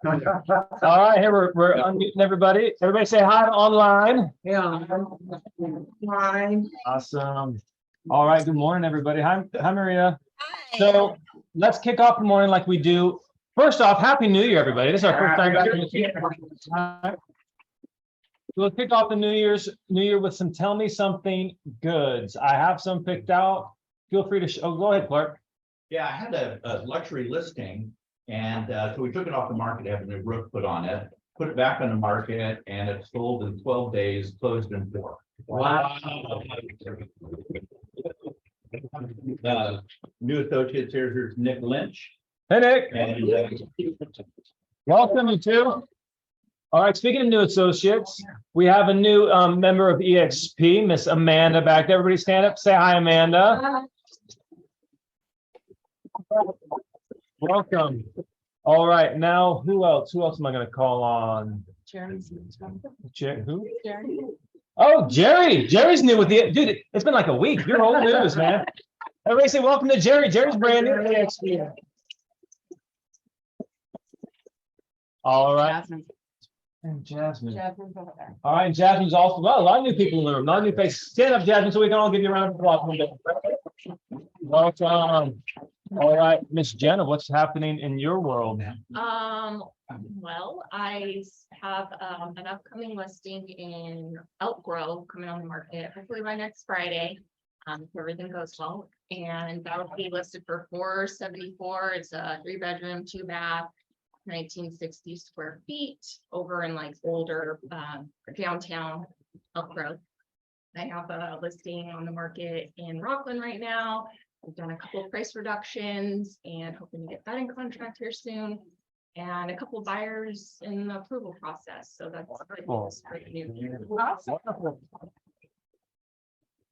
All right, here we're unmuting everybody. Everybody say hi to online. Yeah. Hi. Awesome. All right, good morning, everybody. Hi, Maria. Hi. So let's kick off the morning like we do. First off, Happy New Year, everybody. This is our first time back in the We'll kick off the New Year with some tell me something goods. I have some picked out. Feel free to go ahead, Clark. Yeah, I had a luxury listing, and so we took it off the market, having a roof put on it, put it back on the market, and it sold in 12 days, closed in 4. Wow. New associates here, here's Nick Lynch. Hey, Nick. And Welcome, you two. All right, speaking of new associates, we have a new member of EXP, Miss Amanda back there. Everybody stand up, say hi, Amanda. Welcome. All right, now who else? Who else am I going to call on? Who? Jerry. Oh, Jerry. Jerry's new with the dude. It's been like a week. You're old news, man. Everybody say welcome to Jerry. Jerry's brand new to EXP. All right. And Jasmine. Jasmine's over there. All right, Jasmine's also, well, a lot of new people in the room, a lot of new faces. Stand up, Jasmine, so we can all give you a round of applause. Welcome. All right, Miss Jenna, what's happening in your world? Well, I have an upcoming listing in Elk Grove coming on the market, hopefully by next Friday. If everything goes well, and that will be listed for $474. It's a 3-bedroom, 2-bath, 1960 square feet over in like older downtown Elk Grove. I have a listing on the market in Rockland right now. I've done a couple of price reductions and hoping to get that in contract here soon. And a couple of buyers in the approval process. So that's great news. Wonderful.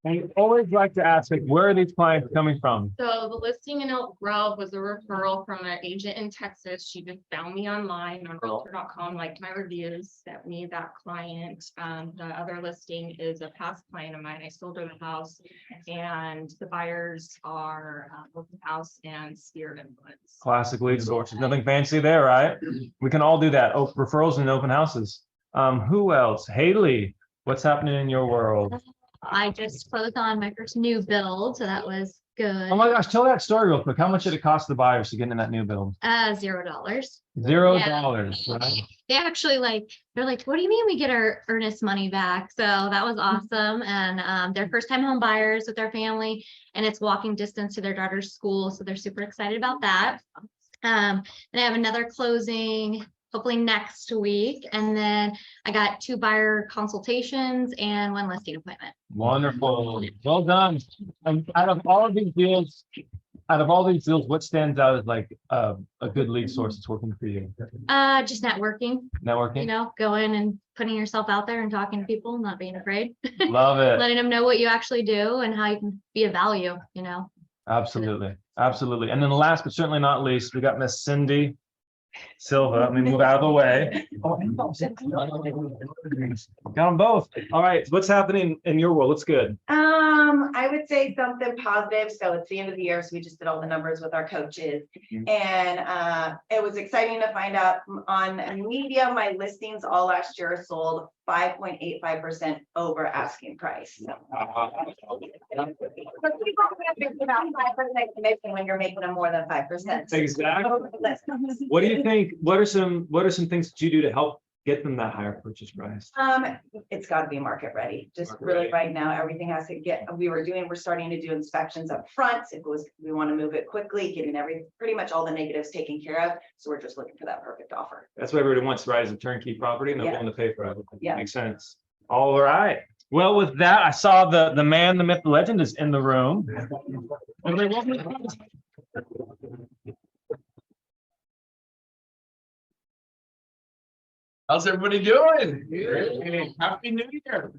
I always like to ask, like, where are these clients coming from? So the listing in Elk Grove was a referral from an agent in Texas. She just found me online on realtor.com, liked my reviews, sent me that client. The other listing is a past client of mine. I sold her the house, and the buyers are open house and Spirit Influence. Classic lead sources. Nothing fancy there, right? We can all do that. Oh, referrals and open houses. Who else? Haley, what's happening in your world? I just closed on my first new build, so that was good. Oh my gosh, tell that story real quick. How much did it cost the buyers to get in that new build? $0. $0, right? They actually they're like, what do you mean we get our earnest money back? So that was awesome. And they're first time home buyers with their family, and it's walking distance to their daughter's school. So they're super excited about that. Then I have another closing hopefully next week. And then I got 2 buyer consultations and 1 listing appointment. Wonderful. Well done. And out of all these deals, what stands out as like a good lead source that's working for you? Just networking, Networking? going and putting yourself out there and talking to people, not being afraid. Love it. Letting them know what you actually do and how you can be of value, Absolutely. Absolutely. And then last but certainly not least, we got Miss Cindy Silva. Let me move out of the way. Got them both. All right. What's happening in your world? What's good? I would say something positive. So it's the end of the year, so we just did all the numbers with our coaches. And it was exciting to find out on media, my listings all last year sold 5.85% over asking price. So. But people have about 5% commission when you're making them more than 5%. Exactly. What do you think? What are some things that you do to help get them that higher purchase price? It's got to be market ready. Just really right now, everything has to get. We're starting to do inspections up front. We want to move it quickly, getting pretty much all the negatives taken care of. So we're just looking for that perfect offer. That's what everybody wants, right? Is a turnkey property, and they're willing to pay for it. Yeah, makes sense. All right. Well, with that, I saw the man, the myth, the legend is in the room. How's everybody doing? Hey, Happy New Year.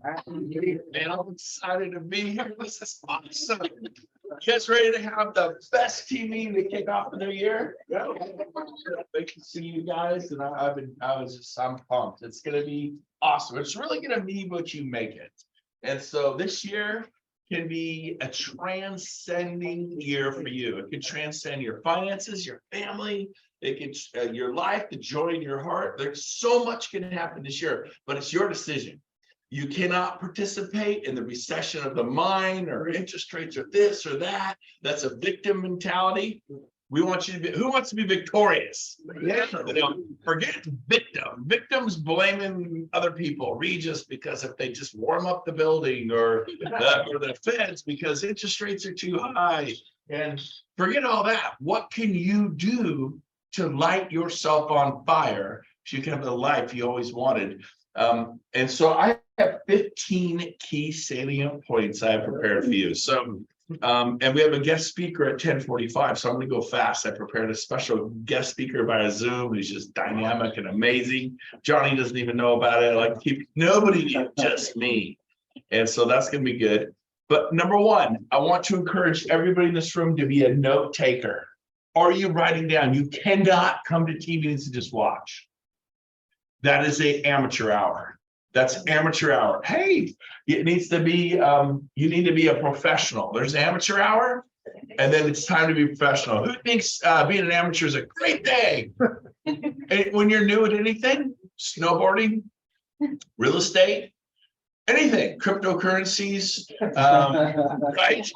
Man, I'm excited to be here. This is awesome. You guys ready to have the best TV to kick off the new year? Yeah. I can see you guys, and I'm pumped. It's gonna be awesome. It's really gonna be what you make it. And so this year can be a transcending year for you. It can transcend your finances, your family, It gets your life, the joy in your heart. There's so much can happen this year, but it's your decision. You cannot participate in the recession of the mind or interest rates or this or that. That's a victim mentality. We want you to be, who wants to be victorious? Yeah. You know, forget victim. Victims blaming other people, Regis, because if they just warm up the building or the feds because interest rates are too high. And forget all that. What can you do to light yourself on fire so you can have the life you always wanted? And so I have 15 key salient points I have prepared for you. So, and we have a guest speaker at 10:45, so I'm going to go fast. I prepared a special guest speaker via Zoom. He's just dynamic and amazing. Johnny doesn't even know about it. Like nobody knew, just me. And so that's going to be good. But number one, I want to encourage everybody in this room to be a note taker. Are you writing down? You cannot come to TV and just watch. That is an amateur hour. That's amateur hour. Hey, it needs to be, you need to be a professional. There's amateur hour, and then it's time to be professional. Who thinks being an amateur is a great thing? And when you're new at anything, snowboarding, real estate, anything, cryptocurrencies, right?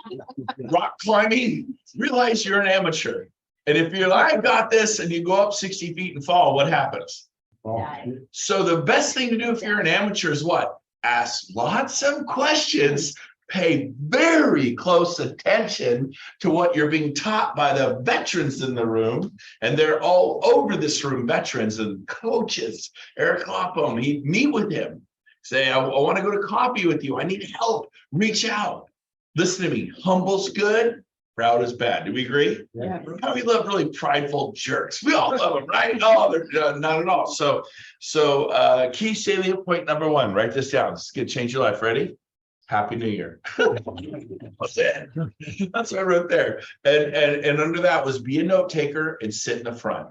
Rock climbing, realize you're an amateur. And if you're like, I've got this, and you go up 60 feet and fall, what happens? So the best thing to do if you're an amateur is what? Ask lots of questions, pay very close attention to what you're being taught by the veterans in the room. And they're all over this room, veterans and coaches. Eric Lopham, meet with him. Say, I want to go to coffee with you. I need help. Reach out. Listen to me. Humble's good. Proud is bad. Do we agree? Yeah. How we love really prideful jerks. We all love them, right? No, they're not at all. So key salient point number one, write this down. It's going to change your life. Ready? Happy New Year. What's that? That's what I wrote there. And under that was be a note taker and sit in the front.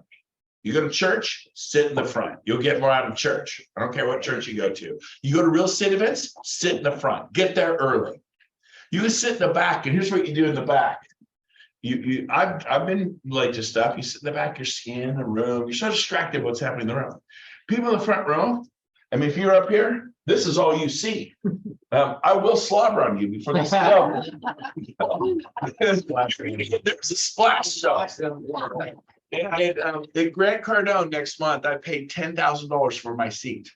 You go to church, sit in the front. You'll get more out of church. I don't care what church you go to. You go to real estate events, sit in the front. Get there early. You can sit in the back, and here's what you do in the back. I've been late to stuff. You sit in the back, you're scanning the room. You're so distracted by what's happening in the room. People in the front row, I mean, if you're up here, this is all you see. I will slobber on you before they go. There's a splash zone. And at Grant Cardone next month, I paid $10,000 for my seat.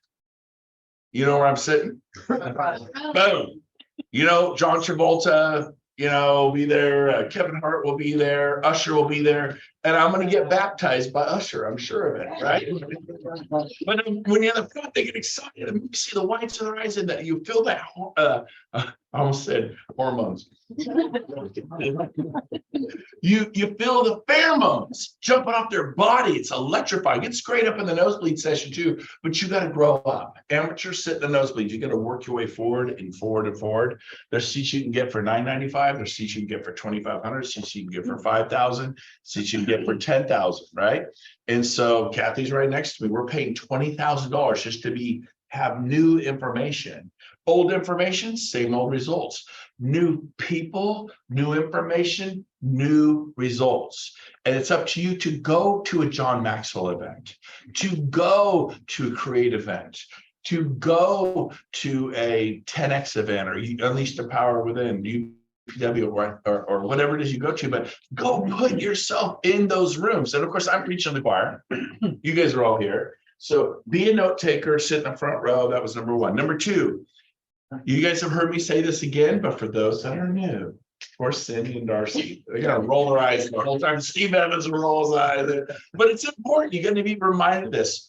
You know where I'm sitting? Boom. You know, John Travolta, you know, be there. Kevin Hart will be there. Usher will be there. And I'm going to get baptized by Usher. I'm sure of it, right? But when you're in the front, they get excited. And you see the whites of their eyes and that you feel that, I almost said hormones. You feel the pheromones jumping off their body. It's electrifying. It's great up in the nosebleed session too, but you got to grow up. Amateurs sit in the nosebleed. You got to work your way forward and forward and forward. There's seats you can get for $9.95. There's seats you can get for $2,500. Seats you can get for $5,000. Seats you can get for $10,000, right? And so Kathy's right next to me. We're paying $20,000 just to have new information. Old information, same old results. New people, new information, new results. And it's up to you to go to a John Maxwell event, to go to a Create event, to go to a 10X event, or Unleash the Power Within, UPW, or whatever it is you go to, but go put yourself in those rooms. And of course, I'm preaching the choir. You guys are all here. So be a note taker, sit in the front row. That was number one. Number two, you guys have heard me say this again, but for those that are new, poor Cindy and Darcy, they're gonna roll their eyes the whole time. Steve Evans rolls his eyes, but it's important. You're gonna be reminded of this.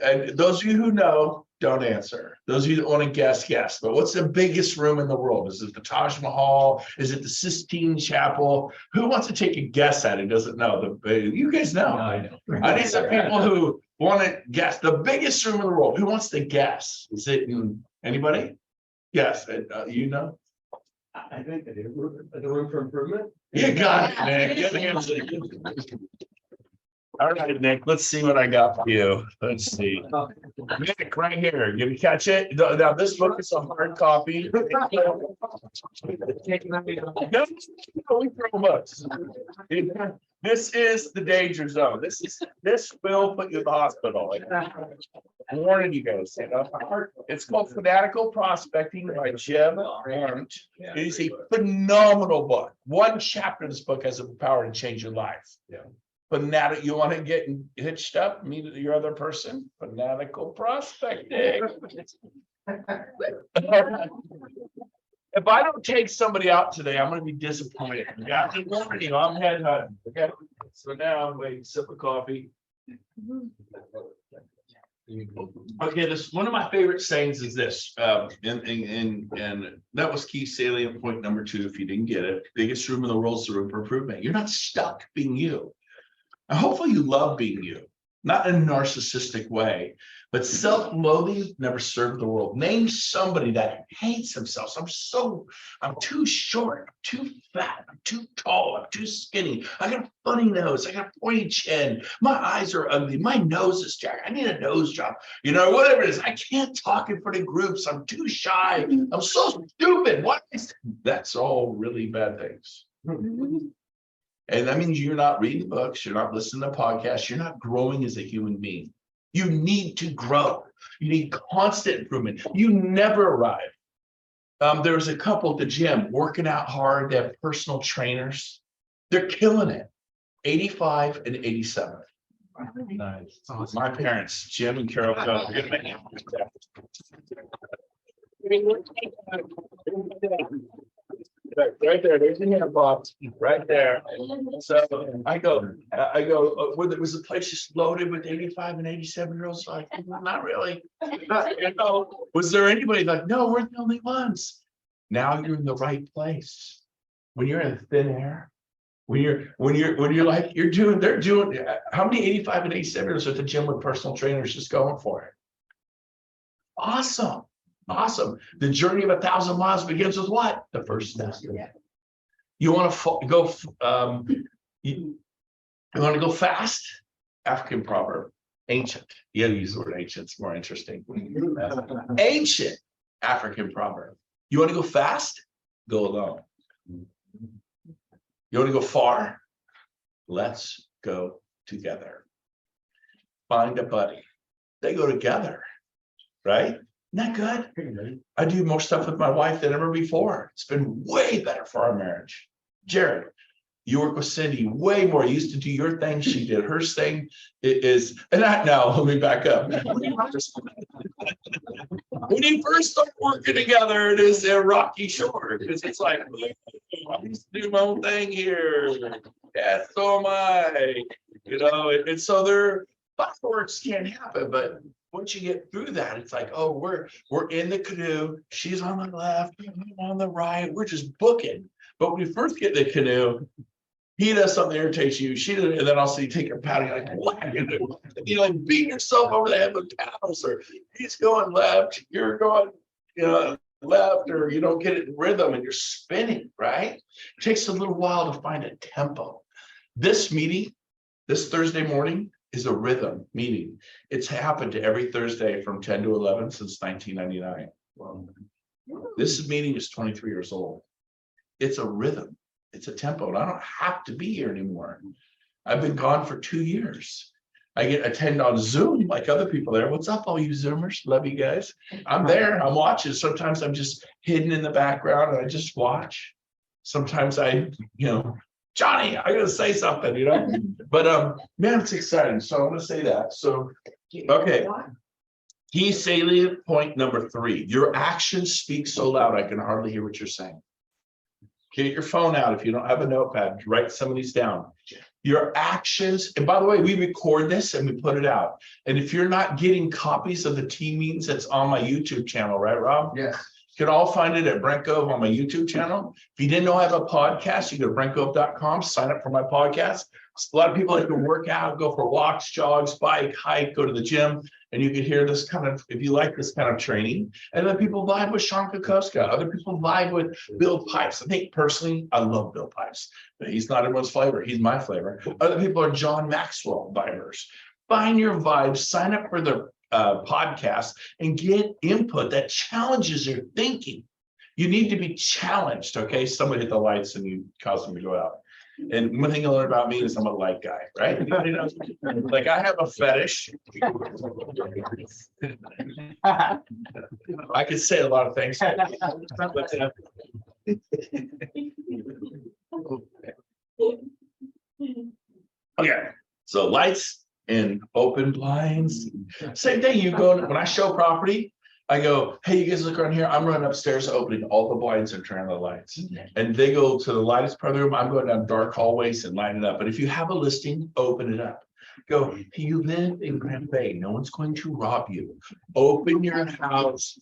And those of you who know, don't answer. Those of you that want to guess. But what's the biggest room in the world? Is it the Taj Mahal? Is it the Sistine Chapel? Who wants to take a guess at it? Doesn't know. You guys know. I know. I need some people who want to guess. The biggest room in the world. Who wants to guess? Is it anybody? Yes, you know. I think the room for improvement. You got it, man. Good answer. All right, Nick, let's see what I got for you. Let's see. Nick, right here. You catch it? Now, this book is a hard copy. No, we throw books. This is the danger zone. This will put you in the hospital. I'm warning you guys, you know. It's called Fanatical Prospecting by Jim Arndt. It is a phenomenal book. One chapter of this book has the power to change your life. Yeah. Fanatic, you want to get hitched up, meet your other person? Fanatical prospecting. If I don't take somebody out today, I'm gonna be disappointed. Yeah, I'm headhunting. Okay, so now I'm waiting, sip of coffee. Okay, this one of my favorite sayings is this, and that was key salient point number 2. If you didn't get it, biggest room in the world is the room for improvement. You're not stuck being you. And hopefully you love being you, not in a narcissistic way, but self-loathing never served the world. Name somebody that hates themselves. I'm too short, I'm too fat, I'm too tall, I'm too skinny. I got a funny nose, I got a pointy chin, my eyes are ugly, my nose is jacked, I need a nose job. You know, whatever it is, I can't talk in front of groups, I'm too shy, I'm so stupid. What is that's all really bad things. And that means you're not reading books, you're not listening to podcasts, you're not growing as a human being. You need to grow. You need constant improvement. You never arrive. There was a couple at the gym working out hard. They have personal trainers. They're killing it. 85 and 87. Nice. My parents, Jim and Carol Gove. Right there, there's the hand box, right there. So I go, well, there was a place just loaded with 85 and 87-year-olds. Like, not really. You know, was there anybody like, no, we're the only ones. Now you're in the right place. When you're in thin air, when you're like, they're doing, how many 85 and 87-year-olds at the gym with personal trainers just going for it? Awesome. Awesome. The journey of 1,000 miles begins with what? The first step. Yeah. You want to go, you want to go fast? African proverb, ancient. You gotta use the word ancient, it's more interesting. Ancient African proverb. You want to go fast? Go alone. You want to go far? Let's go together. Find a buddy. They go together, right? Not good. I do more stuff with my wife than ever before. It's been way better for our marriage. Jared, you work with Cindy way more. You used to do your thing. She did hers thing. It is, and that now, let me back up. When you first start working together, it is a rocky shore because it's like, I used to do my own thing here. Yeah, so am I. You know, and so there, fireworks can't happen, but once you get through that, it's like, oh, we're in the canoe. She's on the left, I'm on the right. We're just booking. But when you first get in the canoe, he does something that irritates you. She does, and then also you take your paddle, you're like, whack it. You like beat yourself over the head with paddles, or he's going left, you're going, you know, left, or you don't get it in rhythm and you're spinning, right? It takes a little while to find a tempo. This meeting, this Thursday morning, is a rhythm meeting. It's happened to every Thursday from 10 to 11 since 1999. Well, this meeting is 23 years old. It's a rhythm. It's a tempo. And I don't have to be here anymore. I've been gone for 2 years. I get attend on Zoom like other people there. What's up, all you Zoomers? Love you guys. I'm there. I'm watching. Sometimes I'm just hidden in the background and I just watch. Sometimes I, you know, Johnny, I gotta say something, you know, but man, it's exciting. So I'm gonna say that. So, okay. Key salient point number 3, your actions speak so loud, I can hardly hear what you're saying. Get your phone out. If you don't have a notepad, write some of these down. Your actions, and by the way, we record this and we put it out. And if you're not getting copies of the team meetings, that's on my YouTube channel, right, Rob? Yes. You can all find it at Brent Gove on my YouTube channel. If you didn't know I have a podcast, you go to brentgove.com, sign up for my podcast. A lot of people like to work out, go for walks, jogs, bike, hike, go to the gym. And you can hear this kind of, if you like this kind of training. And then people vibe with Sean Kokoska. Other people vibe with Bill Pipes. I think personally, I love Bill Pipes. But he's not everyone's flavor. He's my flavor. Other people are John Maxwell vibers. Find your vibe, sign up for the podcast and get input that challenges your thinking. You need to be challenged, okay? Somebody hit the lights and you cause them to go out. And one thing you learn about me is I'm a light guy, right? Anybody knows? Like I have a fetish. I could say a lot of things. Okay, so lights and open blinds. Same thing, you go, when I show property, I go, hey, you guys look around here. I'm running upstairs, opening all the blinds and turning on the lights. And they go to the lightest part of the room. I'm going down dark hallways and lighting it up. But if you have a listing, open it up. Go, hey, you live in Grand Bay. No one's going to rob you. Open your house.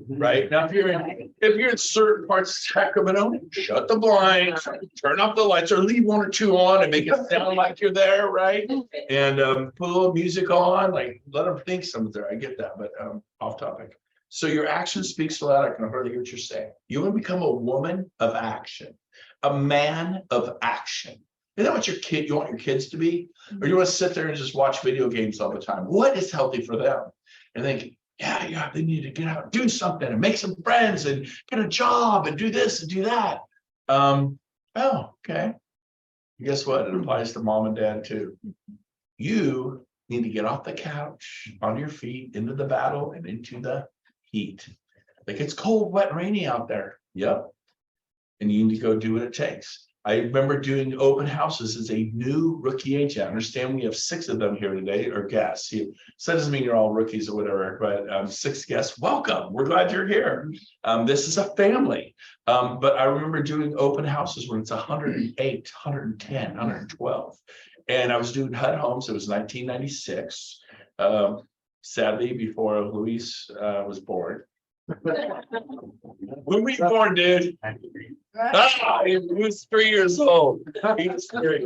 Right now, if you're in certain parts of Sacramento, shut the blinds, turn off the lights, or leave one or two on and make it sound like you're there, right? And put a little music on, like let them think someone's there. I get that, but off topic. So your action speaks so loud, I can hardly hear what you're saying. You want to become a woman of action, a man of action. Isn't that what you want your kids to be? Or you want to sit there and just watch video games all the time? What is healthy for them? And think, yeah, they need to get out, do something and make some friends and get a job and do this and do that. Oh, okay. Guess what? It applies to mom and dad too. You need to get off the couch, on your feet, into the battle and into the heat. Like it's cold, wet, rainy out there. Yep. And you need to go do what it takes. I remember doing open houses as a new rookie agent. I understand we have 6 of them here today, or guests. So that doesn't mean you're all rookies or whatever, but 6 guests, welcome. We're glad you're here. This is a family. But I remember doing open houses when it's 108, 110, 112. And I was doing HUD homes. It was 1996. Sadly, before Luis was born. When were you born, dude? He was 3 years old. He was 3.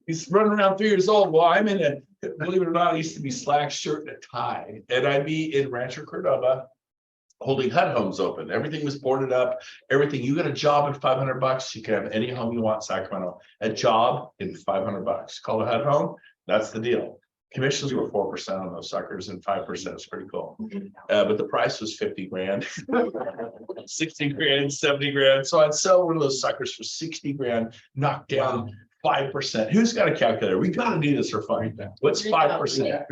He's running around 3 years old. Well, I'm in a, believe it or not, I used to be slack shirt and a tie. And I'd be in Rancho Cordova holding HUD homes open. Everything was boarded up. Everything. You got a job at $500. You can have any home you want in Sacramento. A job in $500. Call a HUD home. That's the deal. Commissions were 4% on those suckers and 5%. It's pretty cool. But the price was 50 grand, 60 grand, 70 grand. So I'd sell one of those suckers for 60 grand, knock down 5%. Who's got a calculator? We got to do this for fun. What's 5%?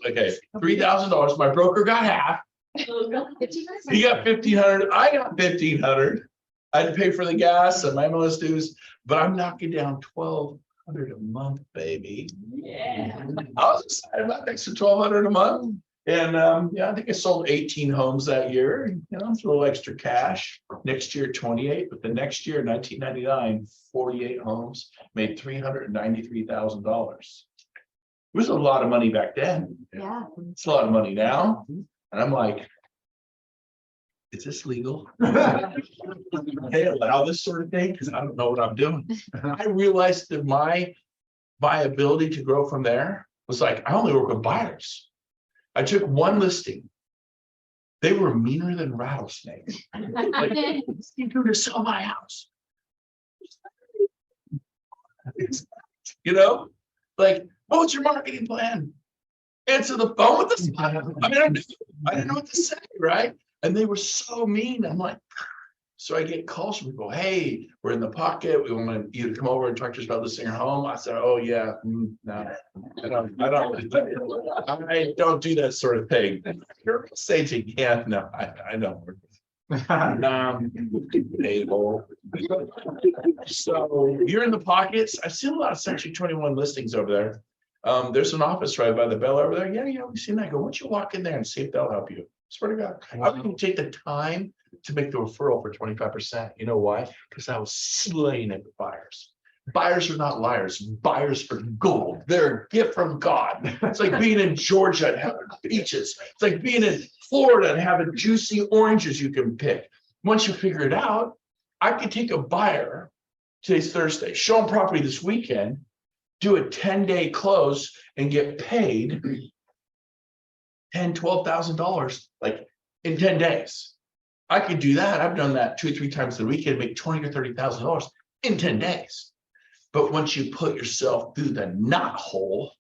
Okay, $3,000. My broker got half. He got 1,500. I got 1,500. I had to pay for the gas and my MLS dues, but I'm knocking down 1,200 a month, baby. Yeah. I was excited about next to 1,200 a month. And yeah, I think I sold 18 homes that year. You know, it's a little extra cash. Next year, 28, but the next year, 1999, 48 homes, made $393,000. It was a lot of money back then. Yeah. It's a lot of money now. And I'm like, is this legal? They allow this sort of thing? Because I don't know what I'm doing. I realized that my viability to grow from there was like, I only work with buyers. I took one listing. They were meaner than rattlesnakes. Like, you do to sell my house. You know, like, what's your marketing plan? Answer the phone with us. I mean, I didn't know what to say, right? And they were so mean. I'm like, so I get calls from people, hey, we're in the pocket. We want you to come over and talk to us about listing your home. I said, oh yeah, no, I don't do that sort of thing. You're saying, yeah, no, I don't. So you're in the pockets. I've seen a lot of Section 21 listings over there. There's an office right by the bell over there. Yeah, we've seen that. Go, why don't you walk in there and see if they'll help you? Swear to God, I wouldn't take the time to make the referral for 25%. You know why? Because I was slaying it with buyers. Buyers are not liars. Buyers are gold. They're a gift from God. It's like being in Georgia and having peaches. It's like being in Florida and having juicy oranges you can pick. Once you figure it out, I could take a buyer today's Thursday, show them property this weekend, do a 10-day close and get paid $12,000 like in 10 days. I could do that. I've done that 2 or 3 times a weekend, make $20,000 or $30,000 in 10 days. But once you put yourself through the knot hole,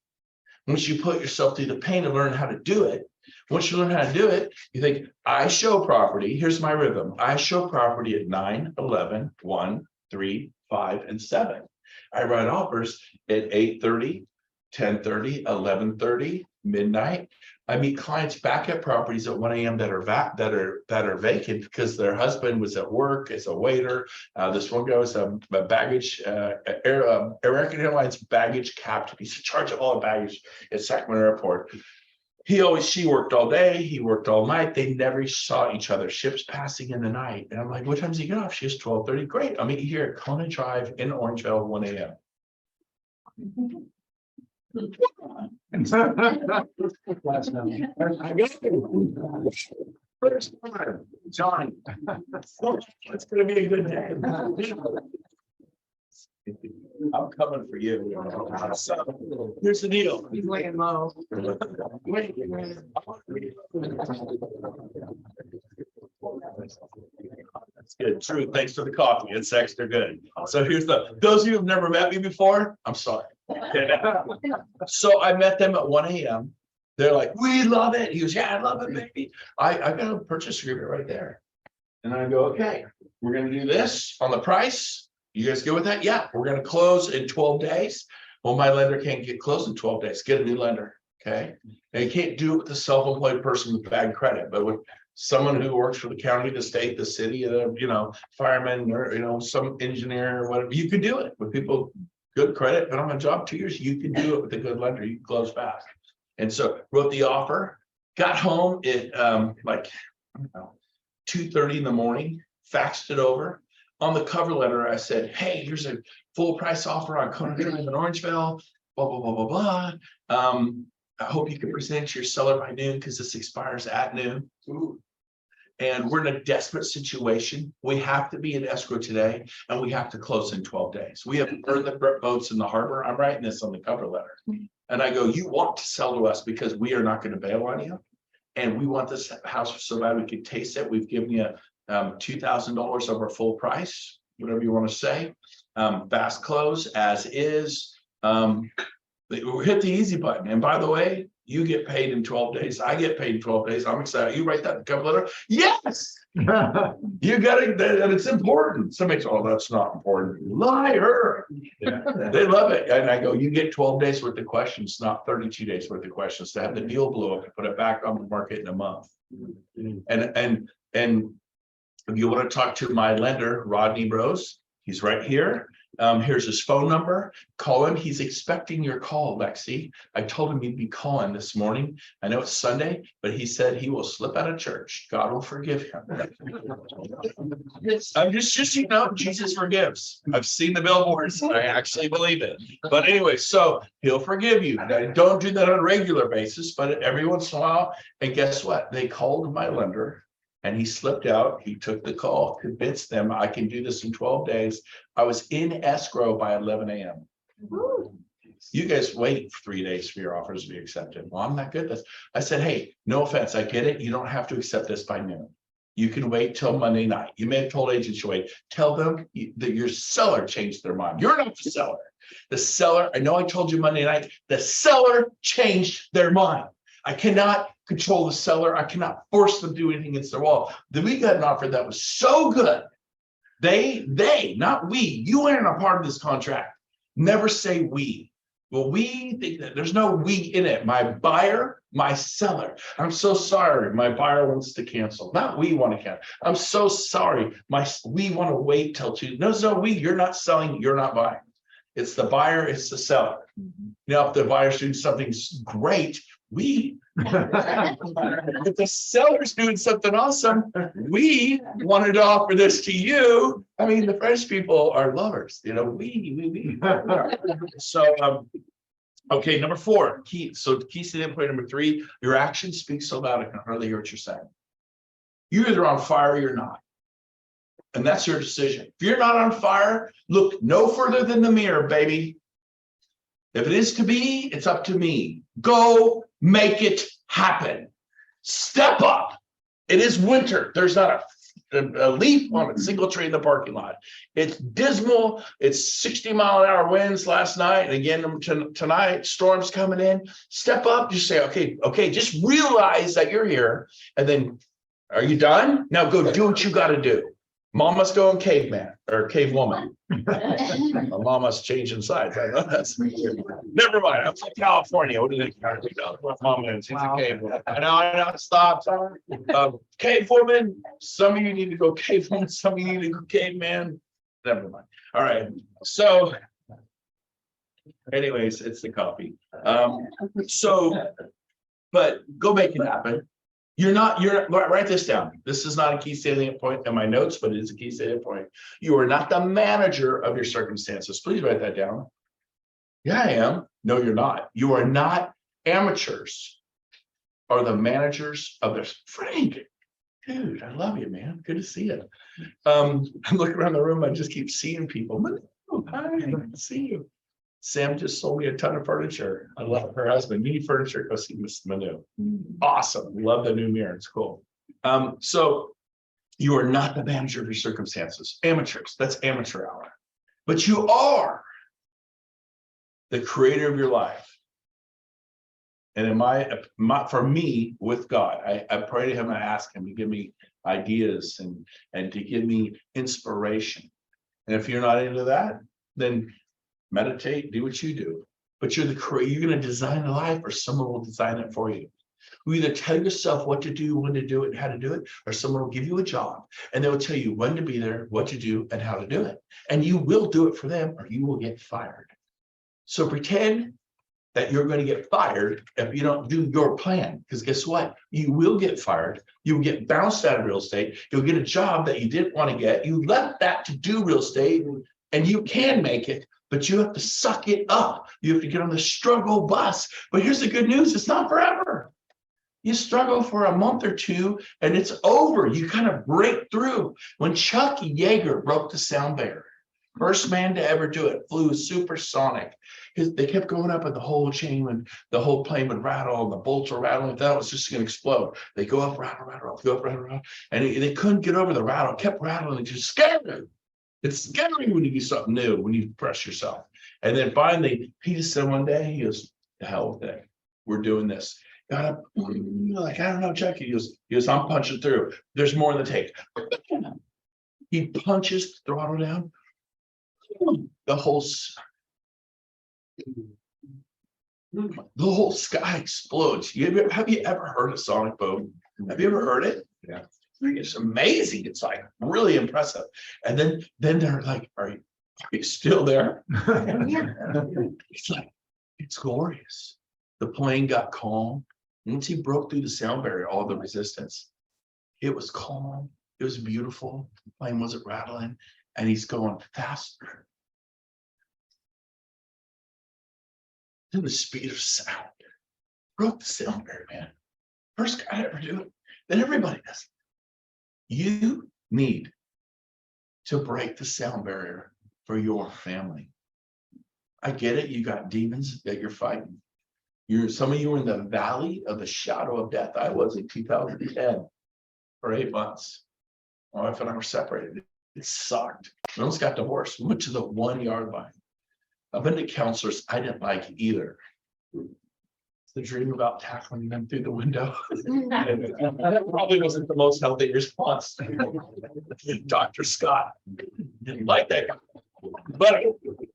once you put yourself through the pain and learn how to do it, once you learn how to do it, you think, I show property. Here's my rhythm. I show property at 9, 11, 1, 3, 5, and 7. I write offers at 8:30, 10:30, 11:30, midnight. I meet clients back at properties at 1 a.m. that are vacant because their husband was at work as a waiter. This one guy was a baggage, American Airlines baggage captain. He's in charge of all the baggage at Sacramento Airport. She worked all day, he worked all night. They never saw each other, ships passing in the night. And I'm like, what time does he get off? She has 12:30. Great. I'll meet you here at Kona Drive in Orangeville, 1 a.m. First time, John. It's gonna be a good day. I'm coming for you. So, here's the deal. He's laying low. That's good. True. Thanks for the coffee. It's extra good. So here's those of you who've never met me before, I'm sorry. So I met them at 1 a.m. They're like, we love it. He goes, yeah, I love it, baby. I got a purchase agreement right there. And I go, okay, we're gonna do this on the price. You guys good with that? Yeah, we're gonna close in 12 days. Well, my lender can't get closed in 12 days. Get a new lender. Okay. And you can't do it with a self-employed person with bad credit, but with someone who works for the county, the state, the city, fireman, or some engineer or whatever, you can do it with people good credit, been on a job 2 years, you can do it with a good lender, you can close fast. And so wrote the offer, got home at 2:30 in the morning, faxed it over. On the cover letter, I said, hey, here's a full price offer on Kona Drive in Orangeville, blah, blah, blah, blah, blah. I hope you can present your seller by noon because this expires at noon. Ooh. And we're in a desperate situation. We have to be in escrow today and we have to close in 12 days. We have earned the boats in the harbor. I'm writing this on the cover letter. And I go, you want to sell to us because we are not going to bail on you. And we want this house so bad we can taste it. We've given you $2,000 over full price, whatever you want to say. Fast close as is. Hit the easy button. And by the way, you get paid in 12 days. I get paid in 12 days. I'm excited. You write that in the cover letter? Yes. You got it. And it's important. Somebody says, oh, that's not important. Liar. Yeah. They love it. And I go, you get 12 days worth of questions, not 32 days worth of questions to have the deal blow up and put it back on the market in a month. And if you want to talk to my lender, Rodney Rose, he's right here. Here's his phone number. Call him. He's expecting your call, Lexi. I told him he'd be calling this morning. I know it's Sunday, but he said he will slip out of church. God will forgive him. I'm just Jesus forgives. I've seen the billboards. I actually believe it. But anyway, so he'll forgive you. Now, don't do that on a regular basis, but every once in a while. And guess what? They called my lender. And he slipped out. He took the call, convinced them I can do this in 12 days. I was in escrow by 11 a.m. You guys wait 3 days for your offers to be accepted. Well, I'm not good at this. I said, hey, no offense. I get it. You don't have to accept this by noon. You can wait till Monday night. You may have told agents you wait. Tell them that your seller changed their mind. You're not the seller. The seller, I know I told you Monday night, the seller changed their mind. I cannot control the seller. I cannot force them to do anything against their wall. Then we got an offer that was so good. They, not we, you aren't a part of this contract. Never say we. Well, we think that there's no we in it. My buyer, my seller. I'm so sorry. My buyer wants to cancel. Not we want to cancel. I'm so sorry. We want to wait till Tuesday. No, we, you're not selling, you're not buying. It's the buyer, it's the seller. Now, if the buyer's doing something great, we, if the seller's doing something awesome, we wanted to offer this to you. I mean, the French people are lovers, we. So, okay, number 4, key. So key to the point number 3, your actions speak so loud I can hardly hear what you're saying. You're either on fire or you're not. And that's your decision. If you're not on fire, look no further than the mirror, baby. If it is to be, it's up to me. Go make it happen. Step up. It is winter. There's not a leaf on a single tree in the parking lot. It's dismal. It's 60-mile-an-hour winds last night. And again, tonight, storms coming in. Step up. Just say, okay, just realize that you're here. And then, are you done? Now go do what you got to do. Mama's going caveman or cave woman. Mama's changing sides. I know that's never mind. I'm from California. What do they know? What mama is? She's a cave woman. I know. Stop. Cave woman. Some of you need to go cave woman. Some of you need to go caveman. Never mind. All right. So, anyways, it's the coffee. But go make it happen. You're write this down. This is not a key salient point in my notes, but it is a key salient point. You are not the manager of your circumstances. Please write that down. Yeah, I am. No, you're not. You are not amateurs or the managers of their Frank. Dude, I love you, man. Good to see you. I'm looking around the room. I just keep seeing people. Oh, hi, good to see you. Sam just sold me a ton of furniture. I love her husband. You need furniture, go see Miss Manu. Awesome. Love the new mirror. It's cool. So you are not the manager of your circumstances. Amateurs. That's amateur hour. But you are the creator of your life. And for me, with God, I pray to him and ask him to give me ideas and to give me inspiration. And if you're not into that, then meditate, do what you do. But you're going to design a life, or someone will design it for you. You either tell yourself what to do, when to do it, and how to do it, or someone will give you a job and they will tell you when to be there, what to do, and how to do it. And you will do it for them, or you will get fired. So pretend that you're going to get fired if you don't do your plan. Because guess what? You will get fired. You will get bounced out of real estate. You'll get a job that you didn't want to get. You left that to do real estate, and you can make it. But you have to suck it up. You have to get on the struggle bus. But here's the good news. It's not forever. You struggle for a month or two and it's over. You kind of break through. When Chuck Yeager broke the sound barrier, first man to ever do it, flew supersonic. They kept going up at the whole chain and the whole plane would rattle and the bolts were rattling. That was just going to explode. They go up, rattle, go up, rattle. And they couldn't get over the rattle. It kept rattling. It just scared them. It's scary when you do something new, when you press yourself. And then finally, he just said one day, he goes, the hell with it. We're doing this. Got up, like, I don't know, Chuck. He goes, I'm punching through. There's more in the tank. He punches the throttle down. The whole sky explodes. Have you ever heard a sonic boom? Have you ever heard it? Yeah. It's amazing. It's like really impressive. And then they're like, are you still there? It's like, it's glorious. The plane got calm. Once he broke through the sound barrier, all the resistance, it was calm. It was beautiful. The plane wasn't rattling, and he's going faster than the speed of sound. Broke the sound barrier, man. First guy to ever do it. Then everybody does it. You need to break the sound barrier for your family. I get it. You got demons that you're fighting. Some of you are in the valley of the shadow of death. I was in 2010 for 8 months. My wife and I were separated. It sucked. We almost got divorced. We went to the 1-yard line. I've been to counselors I didn't like either. The dream about tackling them through the window. That probably wasn't the most healthy response. Dr. Scott didn't like that guy. But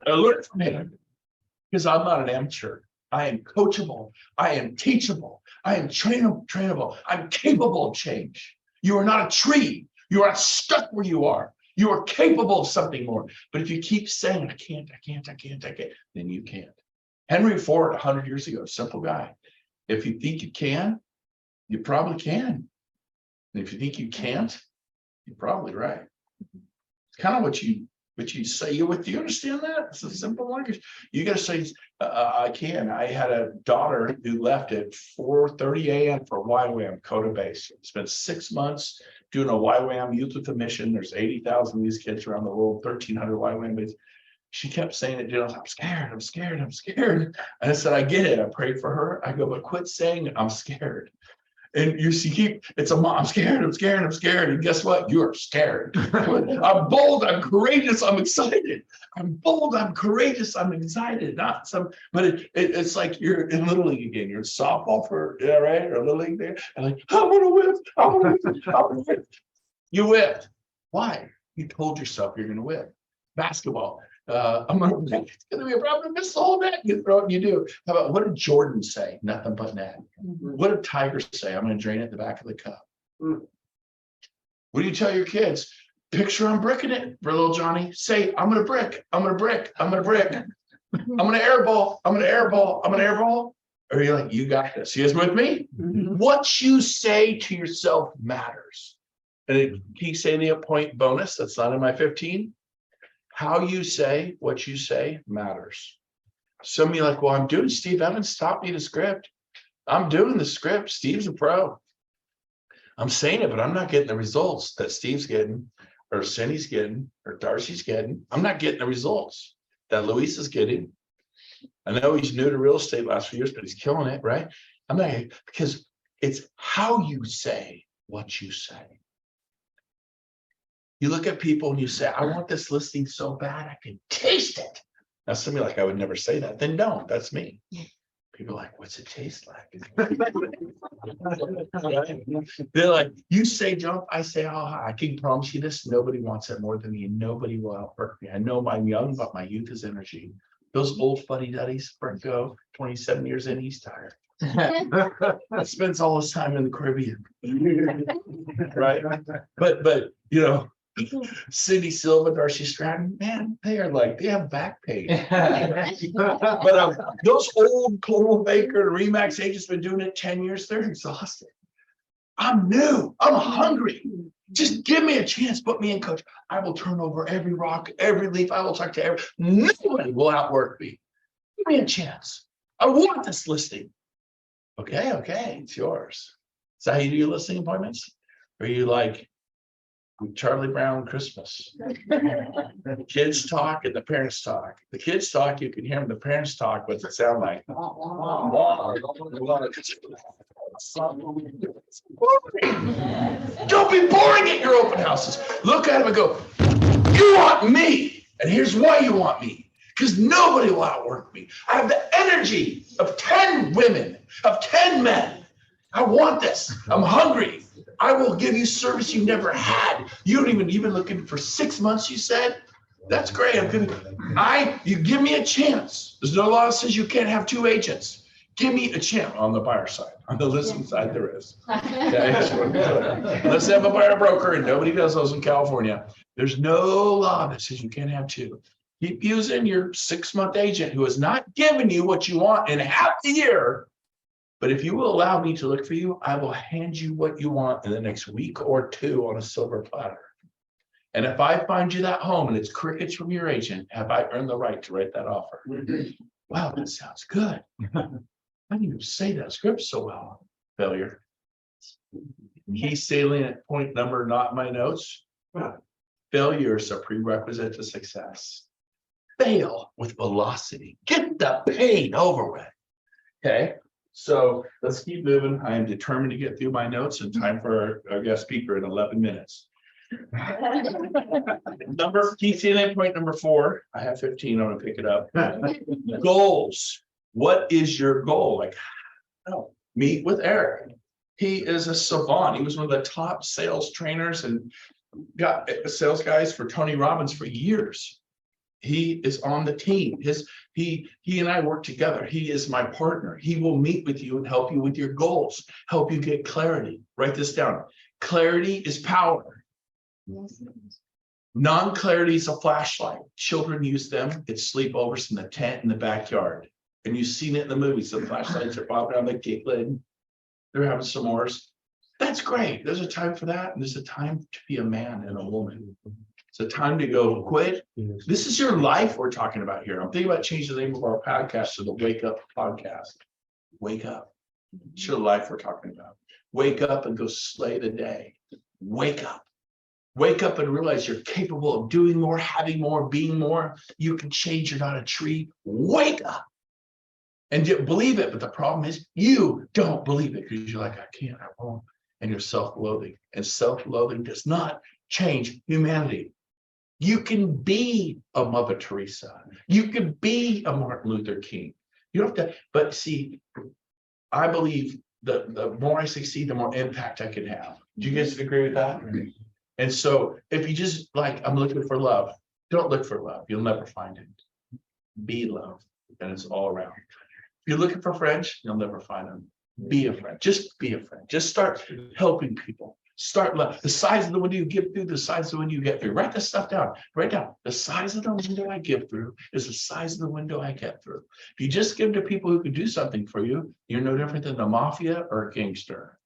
I learned from him because I'm not an amateur. I am coachable. I am teachable. I am trainable. I'm capable of change. You are not a tree. You are not stuck where you are. You are capable of something more. But if you keep saying, I can't, then you can't. Henry Ford, 100 years ago, simple guy. If you think you can, you probably can. And if you think you can't, you're probably right. It's kind of what you but you say you with, do you understand that? It's a simple language. You gotta say, I can. I had a daughter who left at 4:30 a.m. for YWAM Coda Base. Spent 6 months doing a YWAM Youth with a Mission. There's 80,000 of these kids around the world, 1,300 YWAM bases. She kept saying it, I'm scared, I'm scared, I'm scared. And I said, I get it. I prayed for her. I go, but quit saying I'm scared. And you see, it's a mom, I'm scared, I'm scared, I'm scared. And guess what? You are scared. I'm bold, I'm courageous, I'm excited. I'm bold, I'm courageous, I'm excited. Not some, but it's like you're in Little League again. You're in softball for, yeah, right? Or Little League there. And like, I want to whip, I want to whip, I want to whip. You whipped. Why? You told yourself you're going to whip. Basketball. I'm gonna, it's gonna be a problem. Miss the whole net. You throw it and you do. How about what did Jordan say? Nothing but net. What did Tiger say? I'm gonna drain it at the back of the cup. What do you tell your kids? Picture I'm bricking it for little Johnny. Say, I'm gonna brick, I'm gonna brick, I'm gonna brick. I'm gonna airball, I'm gonna airball, I'm gonna airball. Or you're like, you got this. You guys with me? What you say to yourself matters. And it keeps saying the point bonus. That's not in my 15. How you say what you say matters. Some of you are like, well, I'm doing Steve Evans, stop me the script. I'm doing the script. Steve's a pro. I'm saying it, but I'm not getting the results that Steve's getting, or Cindy's getting, or Darcy's getting. I'm not getting the results that Luis is getting. I know he's new to real estate last few years, but he's killing it, right? I'm not, because it's how you say what you say. You look at people and you say, I want this listing so bad, I can taste it. Now, some of you are like, I would never say that. Then don't, that's me. People are like, what's it taste like? They're like, you say jump, I say, oh, I can promise you this, nobody wants it more than me, and nobody will outwork me. I know I'm young, but my youth is energy. Those old fuddy-duddies, Brent Gove, 27 years in, he's tired. Spends all his time in the Caribbean. Right? But you know, Cindy Silva, Darcy Stratton, man, they are like, they have back pain. But those old Coral Baker, Remax agents been doing it 10 years, they're exhausted. I'm new, I'm hungry. Just give me a chance, put me in, coach. I will turn over every rock, every leaf. I will talk to every, nobody will outwork me. Give me a chance. I want this listing. Okay, it's yours. Is that how you do your listing appointments? Or are you like Charlie Brown Christmas? The kids talk and the parents talk. The kids talk, you can hear them. The parents talk, what's it sound like? Don't be boring at your open houses. Look at them and go, you want me. And here's why you want me. Because nobody will outwork me. I have the energy of 10 women, of 10 men. I want this. I'm hungry. I will give you service you never had. You don't even, you've been looking for 6 months, you said? That's great. You give me a chance. There's no law that says you can't have 2 agents. Give me a chance on the buyer side. On the listing side, there is. Okay? Unless they have a buyer broker, and nobody does those in California. There's no law that says you can't have 2. Keep using your 6-month agent who has not given you what you want in half the year. But if you will allow me to look for you, I will hand you what you want in the next week or 2 on a silver platter. And if I find you that home and it's crickets from your agent, have I earned the right to write that offer? Wow, that sounds good. I didn't even say that script so well. Failure. Key salient point number, not my notes. Failure is a prerequisite to success. Fail with velocity. Get the pain over with. Okay. So let's keep moving. I am determined to get through my notes in time for our guest speaker in 11 minutes. Key salient point number 4. I have 15. I'm going to pick it up. Goals. What is your goal? Like, oh, meet with Eric. He is a savant. He was one of the top sales trainers and got sales guys for Tony Robbins for years. He is on the team. He and I work together. He is my partner. He will meet with you and help you with your goals, help you get clarity. Write this down. Clarity is power. Non-clarity is a flashlight. Children use them. It's sleepovers in the tent in the backyard. And you've seen it in the movies. The flashlights are popping on the cake lid. They're having s'mores. That's great. There's a time for that. And there's a time to be a man and a woman. It's a time to go quit. This is your life we're talking about here. I'm thinking about changing the name of our podcast to the Wake Up Podcast. Wake up. It's your life we're talking about. Wake up and go slay the day. Wake up. Wake up and realize you're capable of doing more, having more, being more. You can change. You're not a tree. Wake up. And you believe it. But the problem is you don't believe it because you're like, I can't, I won't. And you're self-loathing. And self-loathing does not change humanity. You can be a Mother Teresa. You can be a Martin Luther King. You don't have to, but see, I believe the more I succeed, the more impact I can have. Do you guys agree with that? And so if you just like, I'm looking for love, don't look for love. You'll never find it. Be love. And it's all around. If you're looking for friends, you'll never find them. Be a friend. Just be a friend. Just start helping people. Start love. The size of the window you give through, the size of the window you get through. Write this stuff down. Write down. The size of the window I give through is the size of the window I get through. If you just give to people who can do something for you, you're no different than the mafia or a gangster.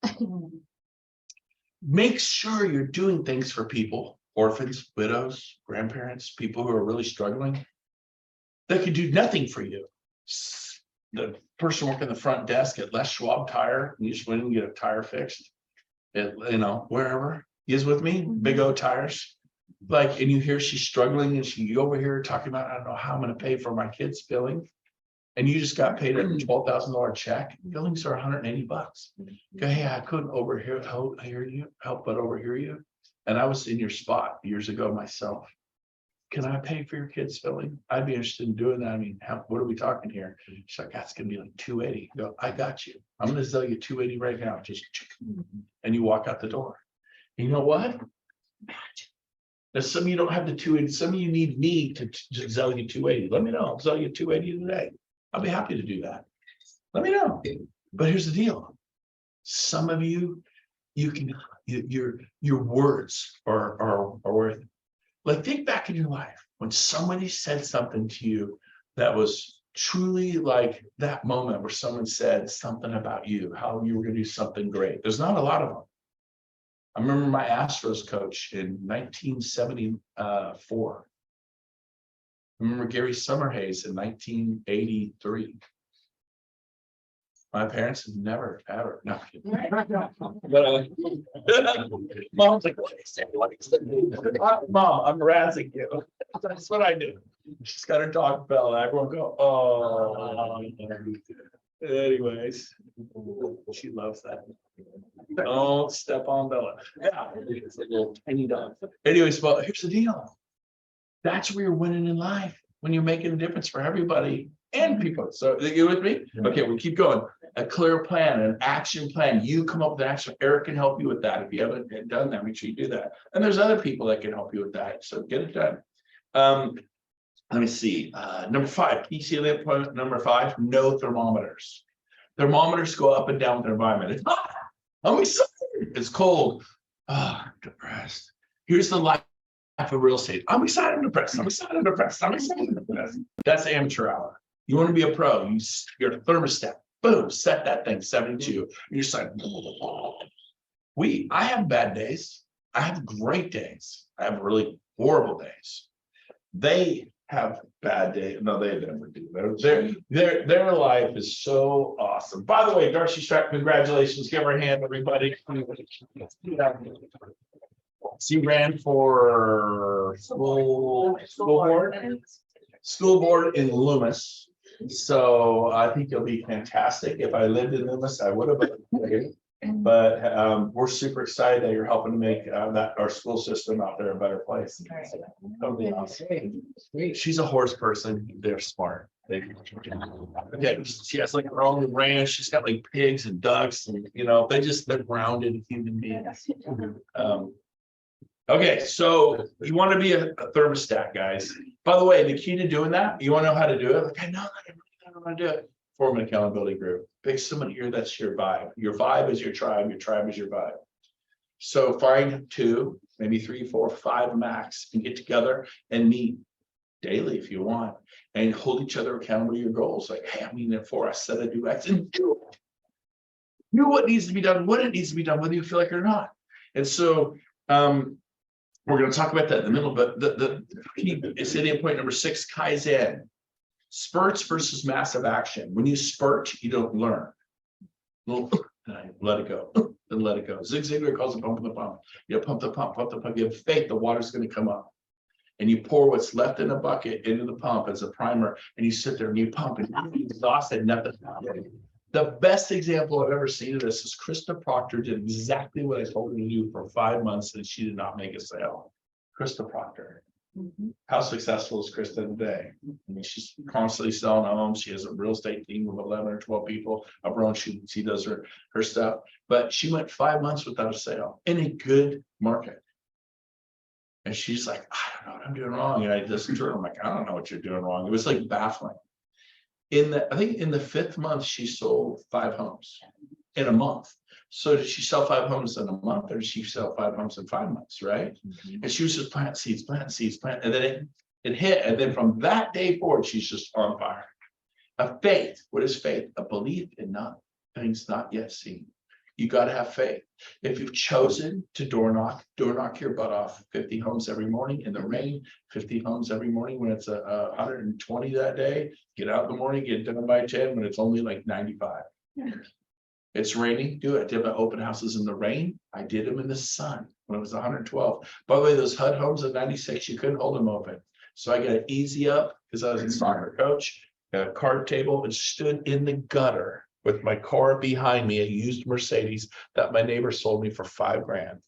Make sure you're doing things for people, orphans, widows, grandparents, people who are really struggling. That could do nothing for you. The person working the front desk at Les Schwab Tire, you just went and get a tire fixed. Wherever he is with me, big O tires. Like, and you hear she's struggling and she over here talking about, I don't know how I'm going to pay for my kids' billing. And you just got paid a $12,000 check. Billings are $180. Go, hey, I couldn't help but overhear you. And I was in your spot years ago myself. Can I pay for your kids' billing? I'd be interested in doing that. I mean, what are we talking here? She's like, that's gonna be like $280. Go, I got you. I'm gonna sell you $280 right now. Just and you walk out the door. And you know what? Now, some of you don't have the 280. Some of you need me to sell you 280. Let me know. I'll sell you 280 today. I'll be happy to do that. Let me know. But here's the deal. Some of you, your words are worth it. Like, think back in your life when somebody said something to you that was truly like that moment where someone said something about you, how you were going to do something great. There's not a lot of them. I remember my Astros coach in 1974. I remember Gary Summerhays in 1983. My parents have never, ever, no. But, Mom's like, what is it? Mom, I'm razzing you. That's what I do. She's got her dog bell and everyone go, oh. Anyways, she loves that. Don't step on Bella. Yeah, it's a little tiny dog. Anyways, well, here's the deal. That's where you're winning in life, when you're making a difference for everybody and people. So you with me? Okay, we keep going. A clear plan, an action plan. You come up with an action. Eric can help you with that. If you haven't done that, make sure you do that. And there's other people that can help you with that. So get it done. Let me see. Number 5, PCA point number 5, no thermometers. Thermometers go up and down with their environment. It's hot. I'm excited. It's cold. I'm depressed. Here's the life of real estate. I'm excited and depressed. I'm excited and depressed. I'm excited and depressed. That's amateur hour. You want to be a pro. You're a thermostat. Boom, set that thing 72. And you're just like, I have bad days. I have great days. I have really horrible days. They have bad days. No, they never do. Their life is so awesome. By the way, Darcy Strack, congratulations. Give her a hand, everybody. She ran for school board in Loomis. So I think it'll be fantastic. If I lived in Loomis, I would have been. But we're super excited that you're helping to make our school system out there a better place. Totally awesome. She's a horse person. They're smart. She has like her own ranch. She's got like pigs and ducks, and they're grounded human beings. Okay, so you want to be a thermostat, guys. By the way, the key to doing that, you want to know how to do it? Like, I know I don't want to do it. Form an accountability group. Pick someone here that's your vibe. Your vibe is your tribe is your vibe. So find 2, maybe 3, 4, 5 max and get together and meet daily if you want and hold each other accountable to your goals. Like, hey, I'm meeting at 4. I said I'd do X and do it. Do what needs to be done, when it needs to be done, whether you feel like it or not. And so We're gonna talk about that in the middle, but the key is in point number 6, Kaizen. Spurts versus massive action. When you spurt, you don't learn. Let it go, and let it go. Zig Ziglar calls it pumping the pump. You pump the pump, pump the pump. You have faith the water's gonna come up. And you pour what's left in a bucket into the pump as a primer, and you sit there and you pump and you're exhausted, nothing. The best example I've ever seen of this is Krista Proctor did exactly what I told her to do for 5 months, and she did not make a sale. Krista Proctor. How successful is Krista today? I mean, she's constantly selling homes. She has a real estate team of 11 or 12 people of her own. She does her stuff, but she went 5 months without a sale in a good market. And she's like, I don't know what I'm doing wrong. And I listened to her. I'm like, I don't know what you're doing wrong. It was like baffling. I think in the 5th month, she sold 5 homes in a month. So did she sell 5 homes in a month, or did she sell 5 homes in 5 months? Right. And she was just planting seeds, and then it hit. And then from that day forward, she's just on fire. A faith. What is faith? A belief in things not yet seen. You got to have faith. If you've chosen to door knock your butt off 50 homes every morning in the rain, 50 homes every morning when it's 120 that day, get out in the morning, get done by 10 when it's only like 95. It's raining, do it. I did my open houses in the rain. I did them in the sun when it was 112. By the way, those HUD homes at 96, you couldn't hold them open. So I got an easy up because I was a soccer coach, got a card table and stood in the gutter with my car behind me, a used Mercedes that my neighbor sold me for $5 grand,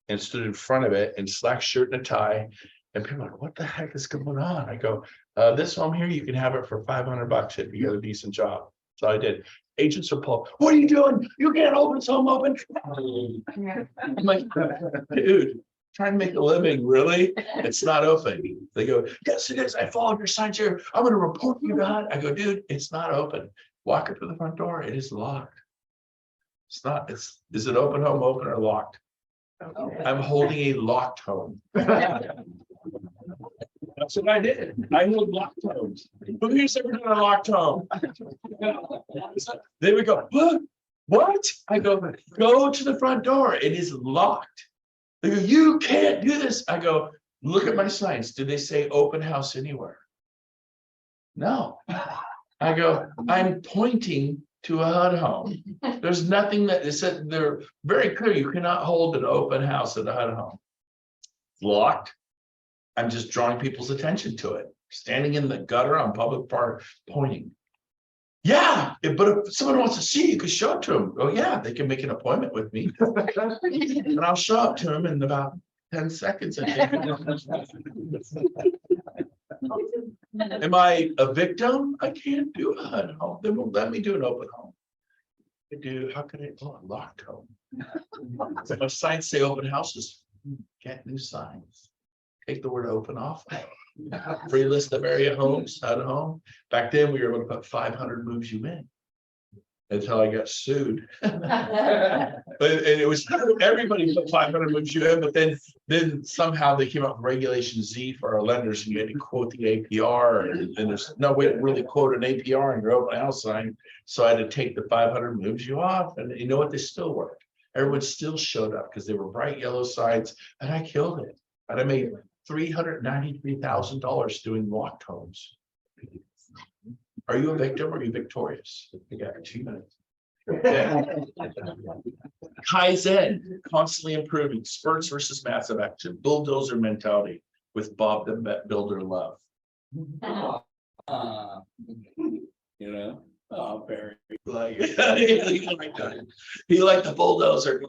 and stood in front of it in slack shirt and a tie. And people are like, what the heck is going on? I go, this home here, you can have it for $500 if you get a decent job. So I did. Agents are pulled. What are you doing? You can't open this home open. I'm like, dude, trying to make a living, really? It's not open. They go, yes, it is. I followed your signs here. I'm going to report you to HUD. I go, dude, it's not open. Walk up to the front door. It is locked. It's not. Is it open home, open or locked? I'm holding a locked home. That's what I did. I hold locked homes. Who here's ever done a locked home? They would go, what? I go to the front door. It is locked. They go, you can't do this. I go, look at my signs. Do they say open house anywhere? No. I go, I'm pointing to a HUD home. There's nothing that is said. They're very clear. You cannot hold an open house at a HUD home. It's locked. I'm just drawing people's attention to it. Standing in the gutter on public park, pointing. Yeah, but if someone wants to see, you could show it to them. Oh yeah, they can make an appointment with me, and I'll show up to them in about 10 seconds. Am I a victim? I can't do a HUD home. They won't let me do an open home. I do. How can I? Oh, a locked home. My signs say open houses. Get new signs. Take the word open off. Free list of area homes, HUD home. Back then, we were able to put 500 moves you in. Until I got sued. And it was everybody put 500 moves you in, but then somehow they came up with regulation Z for our lenders, and you had to quote the APR, and there's no way to really quote an APR in your open house sign. So I had to take the 500 moves you off, and you know what? They still worked. Everyone still showed up because they were bright yellow signs, and I killed it. And I made $393,000 doing locked homes. Are you a victim or are you victorious? You got 2 minutes. Yeah. Kaizen, constantly improving, spurts versus massive action, bulldozer mentality with Bob the Builder love. You know, very Like he like the bulldozer.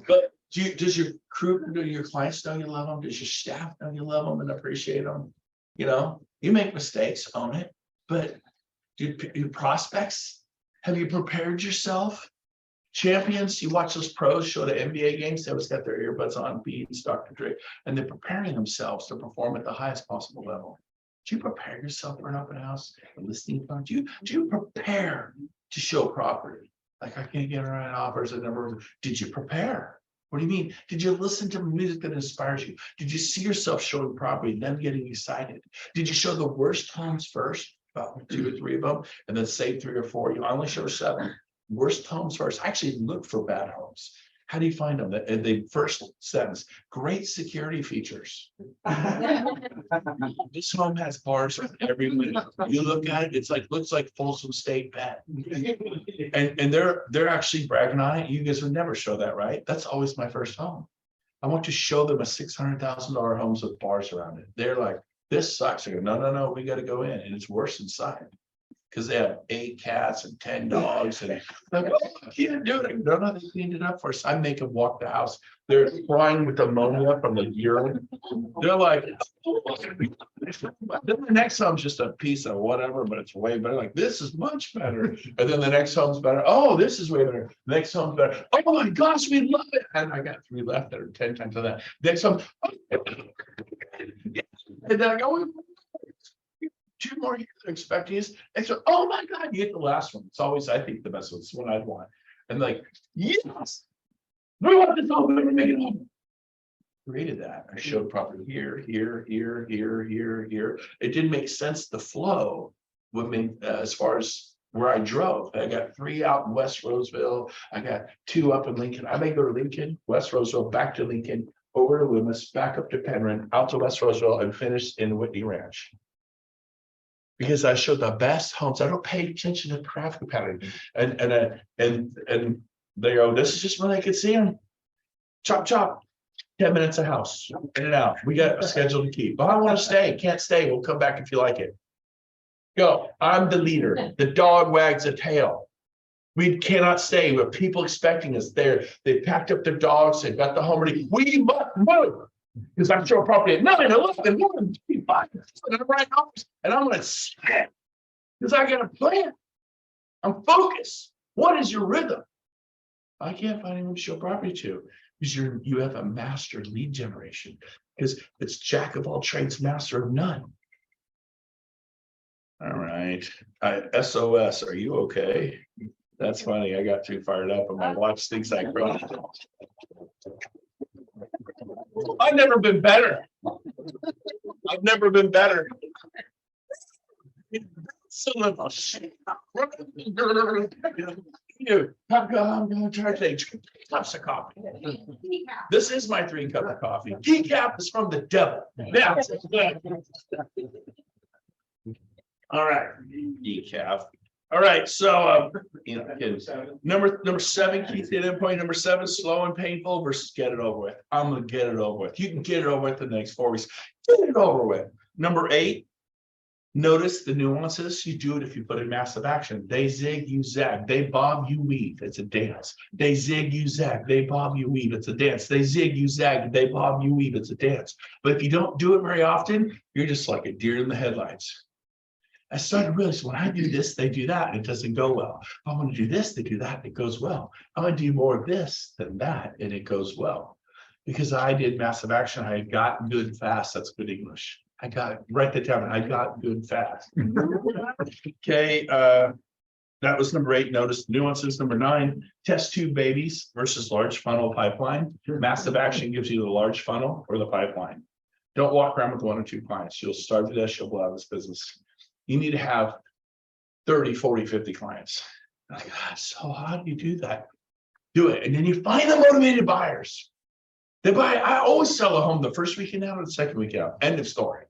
But does your crew, do your clients know you love them? Does your staff know you love them and appreciate them? You know, you make mistakes, own it, but do your prospects, have you prepared yourself? Champions, you watch those pros show the NBA games, they always got their earbuds on, beats, Dr. Dre, and they're preparing themselves to perform at the highest possible level. Do you prepare yourself for an open house, a listing phone? Do you prepare to show property? Like, I can't get right offers and never. Did you prepare? What do you mean? Did you listen to music that inspires you? Did you see yourself showing property, then getting excited? Did you show the worst homes first? About 2 or 3 of them, and then save 3 or 4. You only show 7. Worst homes first. Actually look for bad homes. How do you find them? The first sentence, great security features. This home has bars on every window. You look at it, it's like, looks like Folsom State Vet. And they're actually bragging on it. You guys would never show that, right? That's always my first home. I want to show them a $600,000 homes with bars around it. They're like, this sucks. I go, no, we got to go in, and it's worse inside. Because they have 8 cats and 10 dogs, and like, oh, I can't do it. No, they cleaned it up for us. I make them walk the house. They're crying with ammonia from the urine. They're like, oh. Then the next home's just a piece of whatever, but it's way better. Like, this is much better. And then the next home's better. Oh, this is way better. Next home's better. Oh my gosh, we love it. And I got 3 left that are 10 times of that. Next home, oh. And then I go, 2 more here they're expecting us. And so, oh my God, you get the last one. It's always, I think, the best one. It's the one I'd want. And like, yes, we want this home, we're making it home. Created that. I showed property here. It didn't make sense, the flow would mean as far as where I drove. I got 3 out in West Roseville. I got 2 up in Lincoln. I may go to Lincoln, West Roseville, back to Lincoln, over to Loomis, back up to Penryn, out to West Roseville, and finish in Whitney Ranch. Because I showed the best homes. I don't pay attention to traffic pattern. And they go, this is just when I could see them. Chop, 10 minutes a house, in and out. We got a schedule to keep. But I want to stay. Can't stay. We'll come back if you like it. Go. I'm the leader. The dog wags the tail. We cannot stay. We have people expecting us there. They packed up their dogs. They've got the home ready. We must move. Because I'm sure property at 9, 11, 1, 2, 5, and I'm right hours, and I'm gonna sit because I got a plan. I'm focused. What is your rhythm? I can't find anyone to show property to because you have a master lead generation because it's jack of all trades, master of none. All right, SOS. Are you okay? That's funny. I got too fired up, and my watch thinks I cried. I've never been better. I've never been better. Son of a shit. I'm going to charge 3 cups of coffee. This is my 3 cup of coffee. Decaf is from the devil. Yeah. All right. Decaf. All right, so number 7, Keith hit in point. Number 7, slow and painful versus get it over with. I'm gonna get it over with. You can get it over with in the next 4 weeks. Get it over with. Number 8, notice the nuances. You do it if you put in massive action. They zig, you zag. They bob, you weave. It's a dance. They zig, you zag. They bob, you weave. It's a dance. They zig, you zag. They bob, you weave. It's a dance. But if you don't do it very often, you're just like a deer in the headlights. I started to realize when I do this, they do that, and it doesn't go well. If I want to do this, they do that, and it goes well. I'm going to do more of this than that, and it goes well. Because I did massive action, I got good fast. That's good English. I got, write that down. I got good fast. Okay, that was number 8. Notice nuances. Number 9, test tube babies versus large funnel pipeline. Massive action gives you the large funnel or the pipeline. Don't walk around with 1 or 2 clients. You'll starve to death. You'll go out of this business. You need to have 30, 40, 50 clients. Like, God, so how do you do that? Do it. And then you find the motivated buyers. They buy. I always sell a home the first weekend out or the second weekend out. End of story.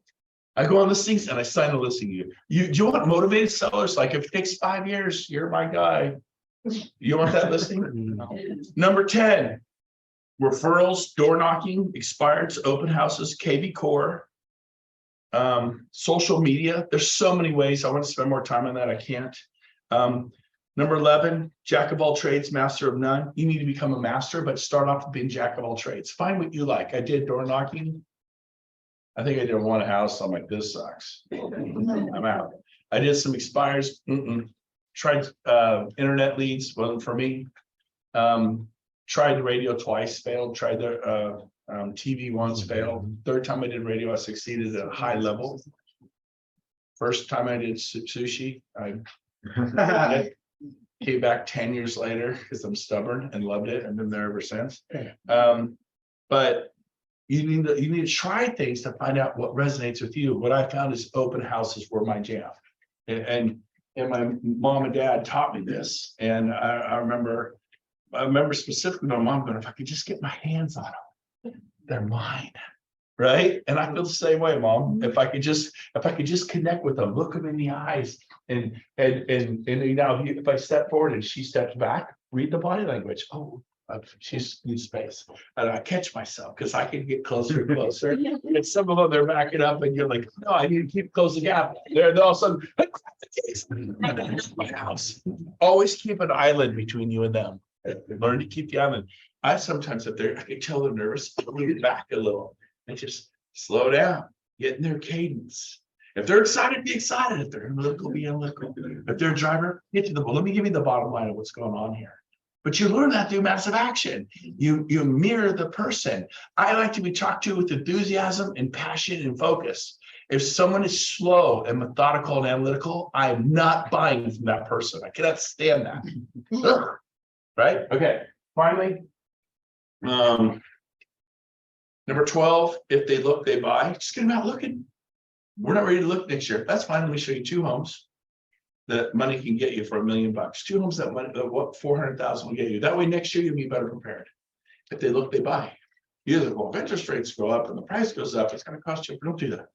I go on listings and I sign a listing. Do you want motivated sellers? Like if it takes 5 years, you're my guy. You want that listing? Number 10, referrals, door knocking, expireds, open houses, KV Core. Social media, there's so many ways. I want to spend more time on that. I can't. Number 11, jack of all trades, master of none. You need to become a master, but start off with being jack of all trades. Find what you like. I did door knocking. I think I did 1 house. I'm like, this sucks. I'm out. I did some expires. Tried internet leads, wasn't for me. Tried the radio twice, failed. Tried the TV once, failed. 3rd time I did radio, I succeeded at a high level. 1st time I did sushi, I came back 10 years later because I'm stubborn and loved it and been there ever since. But you need to try things to find out what resonates with you. What I found is open houses were my jam, and my mom and dad taught me this. And I remember I remember specifically my mom going, if I could just get my hands on them, they're mine. Right. And I feel the same way, Mom. If I could just connect with them, look them in the eyes and you know, if I step forward and she steps back, read the body language. Oh, she's needs space. And I catch myself because I can get closer and closer. And some of them they're backing up and you're like, no, I need to keep closing the gap. They're all of a sudden, my house. Always keep an island between you and them. Learn to keep the island. I sometimes if I can tell they're nervous, I'll lean back a little. And just slow down, get in their cadence. If they're excited, be excited. If they're analytical, be analytical. If they're a driver, get to the let me give you the bottom line of what's going on here. But you learn that through massive action. You mirror the person. I like to be talked to with enthusiasm and passion and focus. If someone is slow and methodical and analytical, I'm not buying from that person. I cannot stand that. Right? Okay. Finally, number 12, if they look, they buy. Just get them out looking. We're not ready to look next year. That's fine. Let me show you 2 homes that money can get you for $1 million. 2 homes that money, what 400,000 will get you. That way next year you'll be better prepared. If they look, they buy. Either well, if interest rates go up and the price goes up, it's going to cost you. Don't do that.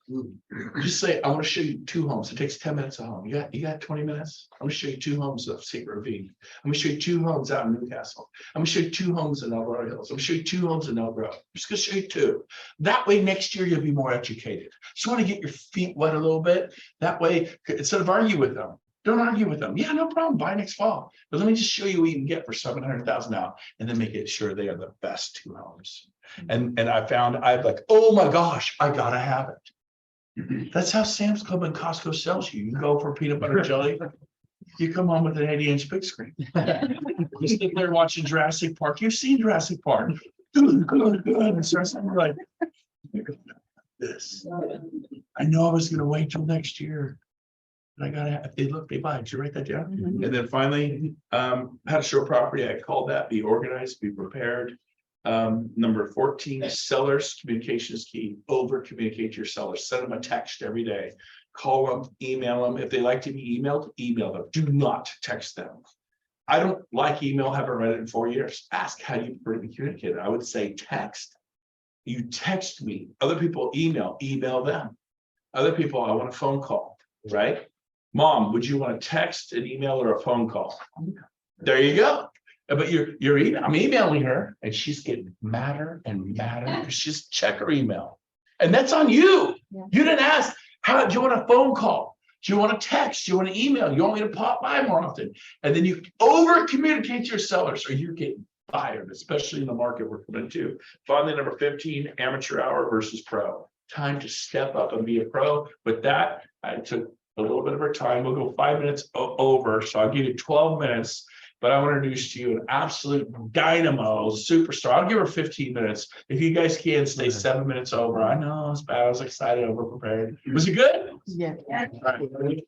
Just say, I want to show you 2 homes. It takes 10 minutes a home. You got 20 minutes. I'm going to show you 2 homes of Secret Ravine. I'm going to show you 2 homes out in Newcastle. I'm going to show you 2 homes in Alvaro Hills. I'm going to show you 2 homes in El Grove. I'm just going to show you 2. That way next year you'll be more educated. Just want to get your feet wet a little bit. That way, instead of argue with them, don't argue with them. Yeah, no problem. Buy next fall. But let me just show you what you can get for 700,000 now, and then make it sure they are the best 2 homes. And I found I'm like, oh my gosh, I gotta have it. That's how Sam's Club and Costco sells you. You go for peanut butter jelly, you come home with an 80-inch big screen. You sit there watching Jurassic Park. You've seen Jurassic Park. And so I'm like, this. I know I was gonna wait till next year. I gotta, if they look, they buy. Did you write that down? And then finally, how to show property. I called that be organized, be prepared. Number 14, sellers communication is key. Over communicate to your sellers. Send them a text every day. Call them, email them. If they like to be emailed, email them. Do not text them. I don't like email, haven't read it in 4 years. Ask how you prefer to be communicated. I would say text. You text me. Other people email them. Other people, I want a phone call, right? Mom, would you want a text, an email, or a phone call? There you go. But I'm emailing her and she's getting madder and madder because she's check her email. And that's on you. Yeah. You didn't ask, how do you want a phone call? Do you want a text? Do you want an email? You want me to pop by more often? And then you over communicate to your sellers or you're getting fired, especially in the market we're coming to. Finally, number 15, amateur hour versus pro. Time to step up and be a pro. With that, I took a little bit of our time. We'll go 5 minutes over. So I'll give you 12 minutes. But I want to introduce to you an absolute dynamo superstar. I'll give her 15 minutes. If you guys can stay 7 minutes over. I know it's bad. I was excited, over prepared. Was it good? Yeah. Right.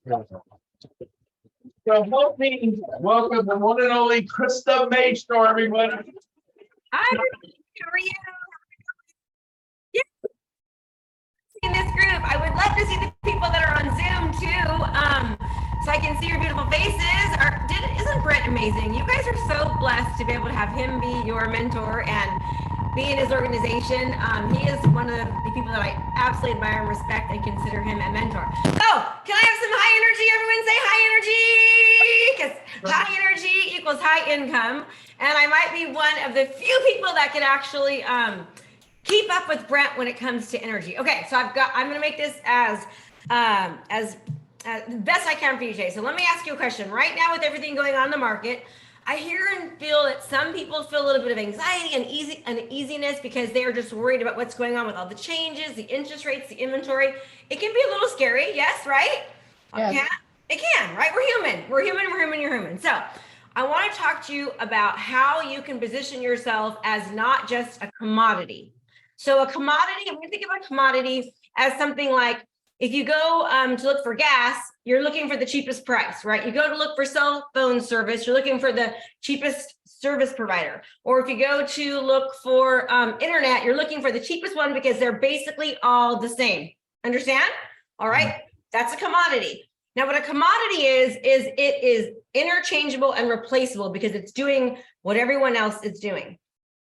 So helping welcome the one and only Krista Maystor, everybody. Hi, how are you? Yeah. In this group, I would love to see the people that are on Zoom too. So I can see your beautiful faces. Isn't Brent amazing? You guys are so blessed to be able to have him be your mentor and be in his organization. He is one of the people that I absolutely admire and respect and consider him a mentor. So can I have some high energy? Everyone say high energy, because high energy equals high income. And I might be one of the few people that can actually keep up with Brent when it comes to energy. Okay, so I'm going to make this as best I can for you today. So let me ask you a question. Right now, with everything going on in the market, I hear and feel that some people feel a little bit of anxiety and uneasiness because they are just worried about what's going on with all the changes, the interest rates, the inventory. It can be a little scary, yes, right? Yes. Yeah, it can, right? We're human, you're human. So I want to talk to you about how you can position yourself as not just a commodity. So a commodity, I'm going to think about a commodity as something like, if you go to look for gas, you're looking for the cheapest price, right? You go to look for cell phone service, you're looking for the cheapest service provider. Or if you go to look for internet, you're looking for the cheapest one because they're basically all the same. Understand? All right, that's a commodity. Now, what a commodity is it is interchangeable and replaceable because it's doing what everyone else is doing.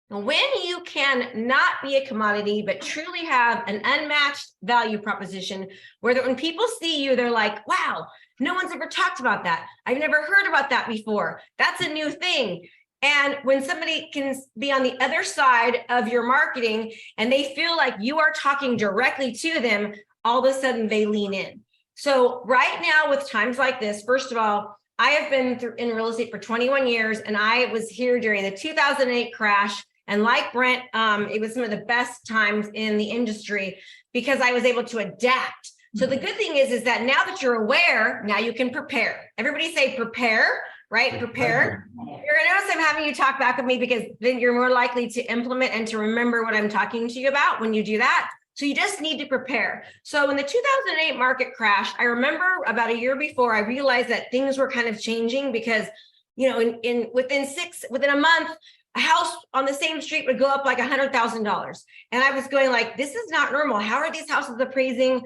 Now, when you can not be a commodity, but truly have an unmatched value proposition, where when people see you, they're like, wow, no one's ever talked about that. I've never heard about that before. That's a new thing. And when somebody can be on the other side of your marketing and they feel like you are talking directly to them, all of a sudden they lean in. So right now with times like this, first of all, I have been in real estate for 21 years and I was here during the 2008 crash. And like Brent, it was some of the best times in the industry because I was able to adapt. So the good thing is that now that you're aware, now you can prepare. Everybody say prepare, right? Prepare. You're gonna notice I'm having you talk back with me because then you're more likely to implement and to remember what I'm talking to you about when you do that. So you just need to prepare. So in the 2008 market crash, I remember about a year before, I realized that things were kind of changing because, you know, within a month, a house on the same street would go up like $100,000. And I was going like, this is not normal. How are these houses appraising?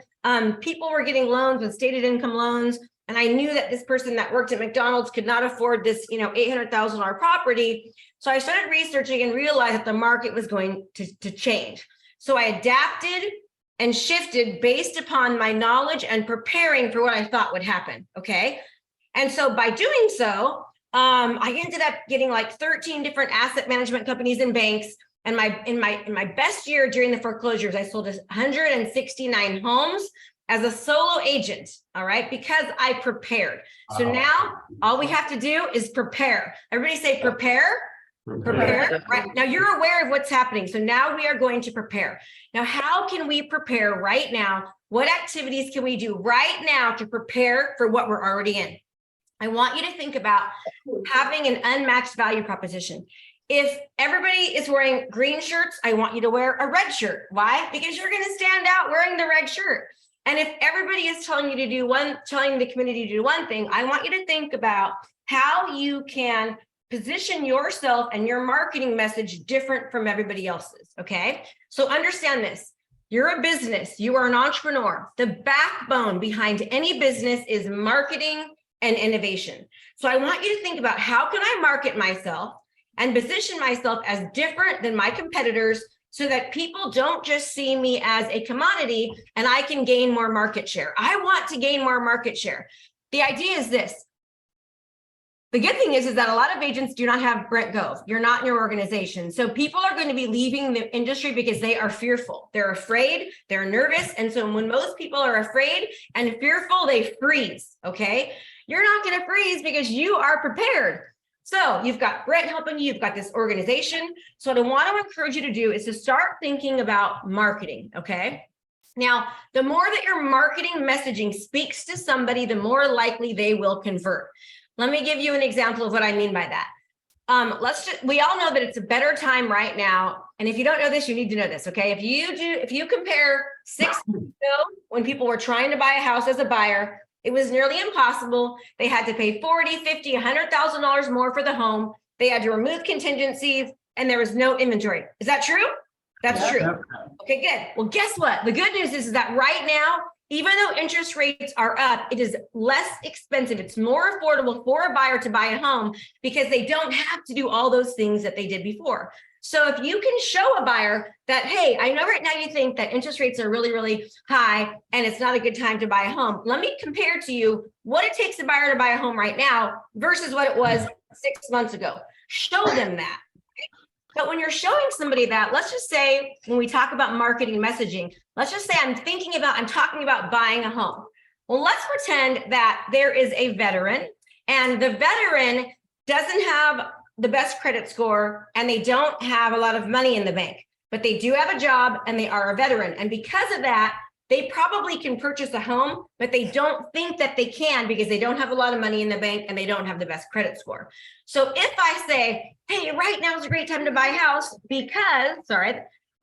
People were getting loans with stated income loans. And I knew that this person that worked at McDonald's could not afford this, you know, $800,000 property. So I started researching and realized that the market was going to change. So I adapted and shifted based upon my knowledge and preparing for what I thought would happen. Okay. And so by doing so, I ended up getting like 13 different asset management companies and banks. And in my best year during the foreclosures, I sold 169 homes as a solo agent. All right, because I prepared. So now all we have to do is prepare. Everybody say prepare. Prepare. Right now you're aware of what's happening. So now we are going to prepare. Now, how can we prepare right now? What activities can we do right now to prepare for what we're already in? I want you to think about having an unmatched value proposition. If everybody is wearing green shirts, I want you to wear a red shirt. Why? Because you're going to stand out wearing the red shirt. And if everybody is telling you to do telling the community to do one thing, I want you to think about how you can position yourself and your marketing message different from everybody else's. Okay. So understand this. You're a business. You are an entrepreneur. The backbone behind any business is marketing and innovation. So I want you to think about how can I market myself and position myself as different than my competitors so that people don't just see me as a commodity and I can gain more market share. I want to gain more market share. The idea is this. The good thing is that a lot of agents do not have Brent Gove. You're not in your organization. So people are going to be leaving the industry because they are fearful. They're afraid, they're nervous. And so when most people are afraid and fearful, they freeze, okay? You're not going to freeze because you are prepared. So you've got Brent helping you, you've got this organization. So what I want to encourage you to do is to start thinking about marketing, okay? Now, the more that your marketing messaging speaks to somebody, the more likely they will convert. Let me give you an example of what I mean by that. We all know that it's a better time right now. And if you don't know this, you need to know this, okay? If you compare 6 months ago when people were trying to buy a house as a buyer, it was nearly impossible. They had to pay $40,000, $50,000, $100,000 more for the home. They had to remove contingencies and there was no inventory. Is that true? That's true. Okay, good. Well, guess what? The good news is that right now, even though interest rates are up, it is less expensive. It's more affordable for a buyer to buy a home because they don't have to do all those things that they did before. So if you can show a buyer that, hey, I know right now you think that interest rates are really, really high and it's not a good time to buy a home. Let me compare to you what it takes a buyer to buy a home right now versus what it was 6 months ago. Show them that. But when you're showing somebody that, let's just say when we talk about marketing messaging, let's just say I'm talking about buying a home. Well, let's pretend that there is a veteran and the veteran doesn't have the best credit score and they don't have a lot of money in the bank, but they do have a job and they are a veteran. And because of that, they probably can purchase a home, but they don't think that they can because they don't have a lot of money in the bank and they don't have the best credit score. So if I say, hey, right now is a great time to buy a house because,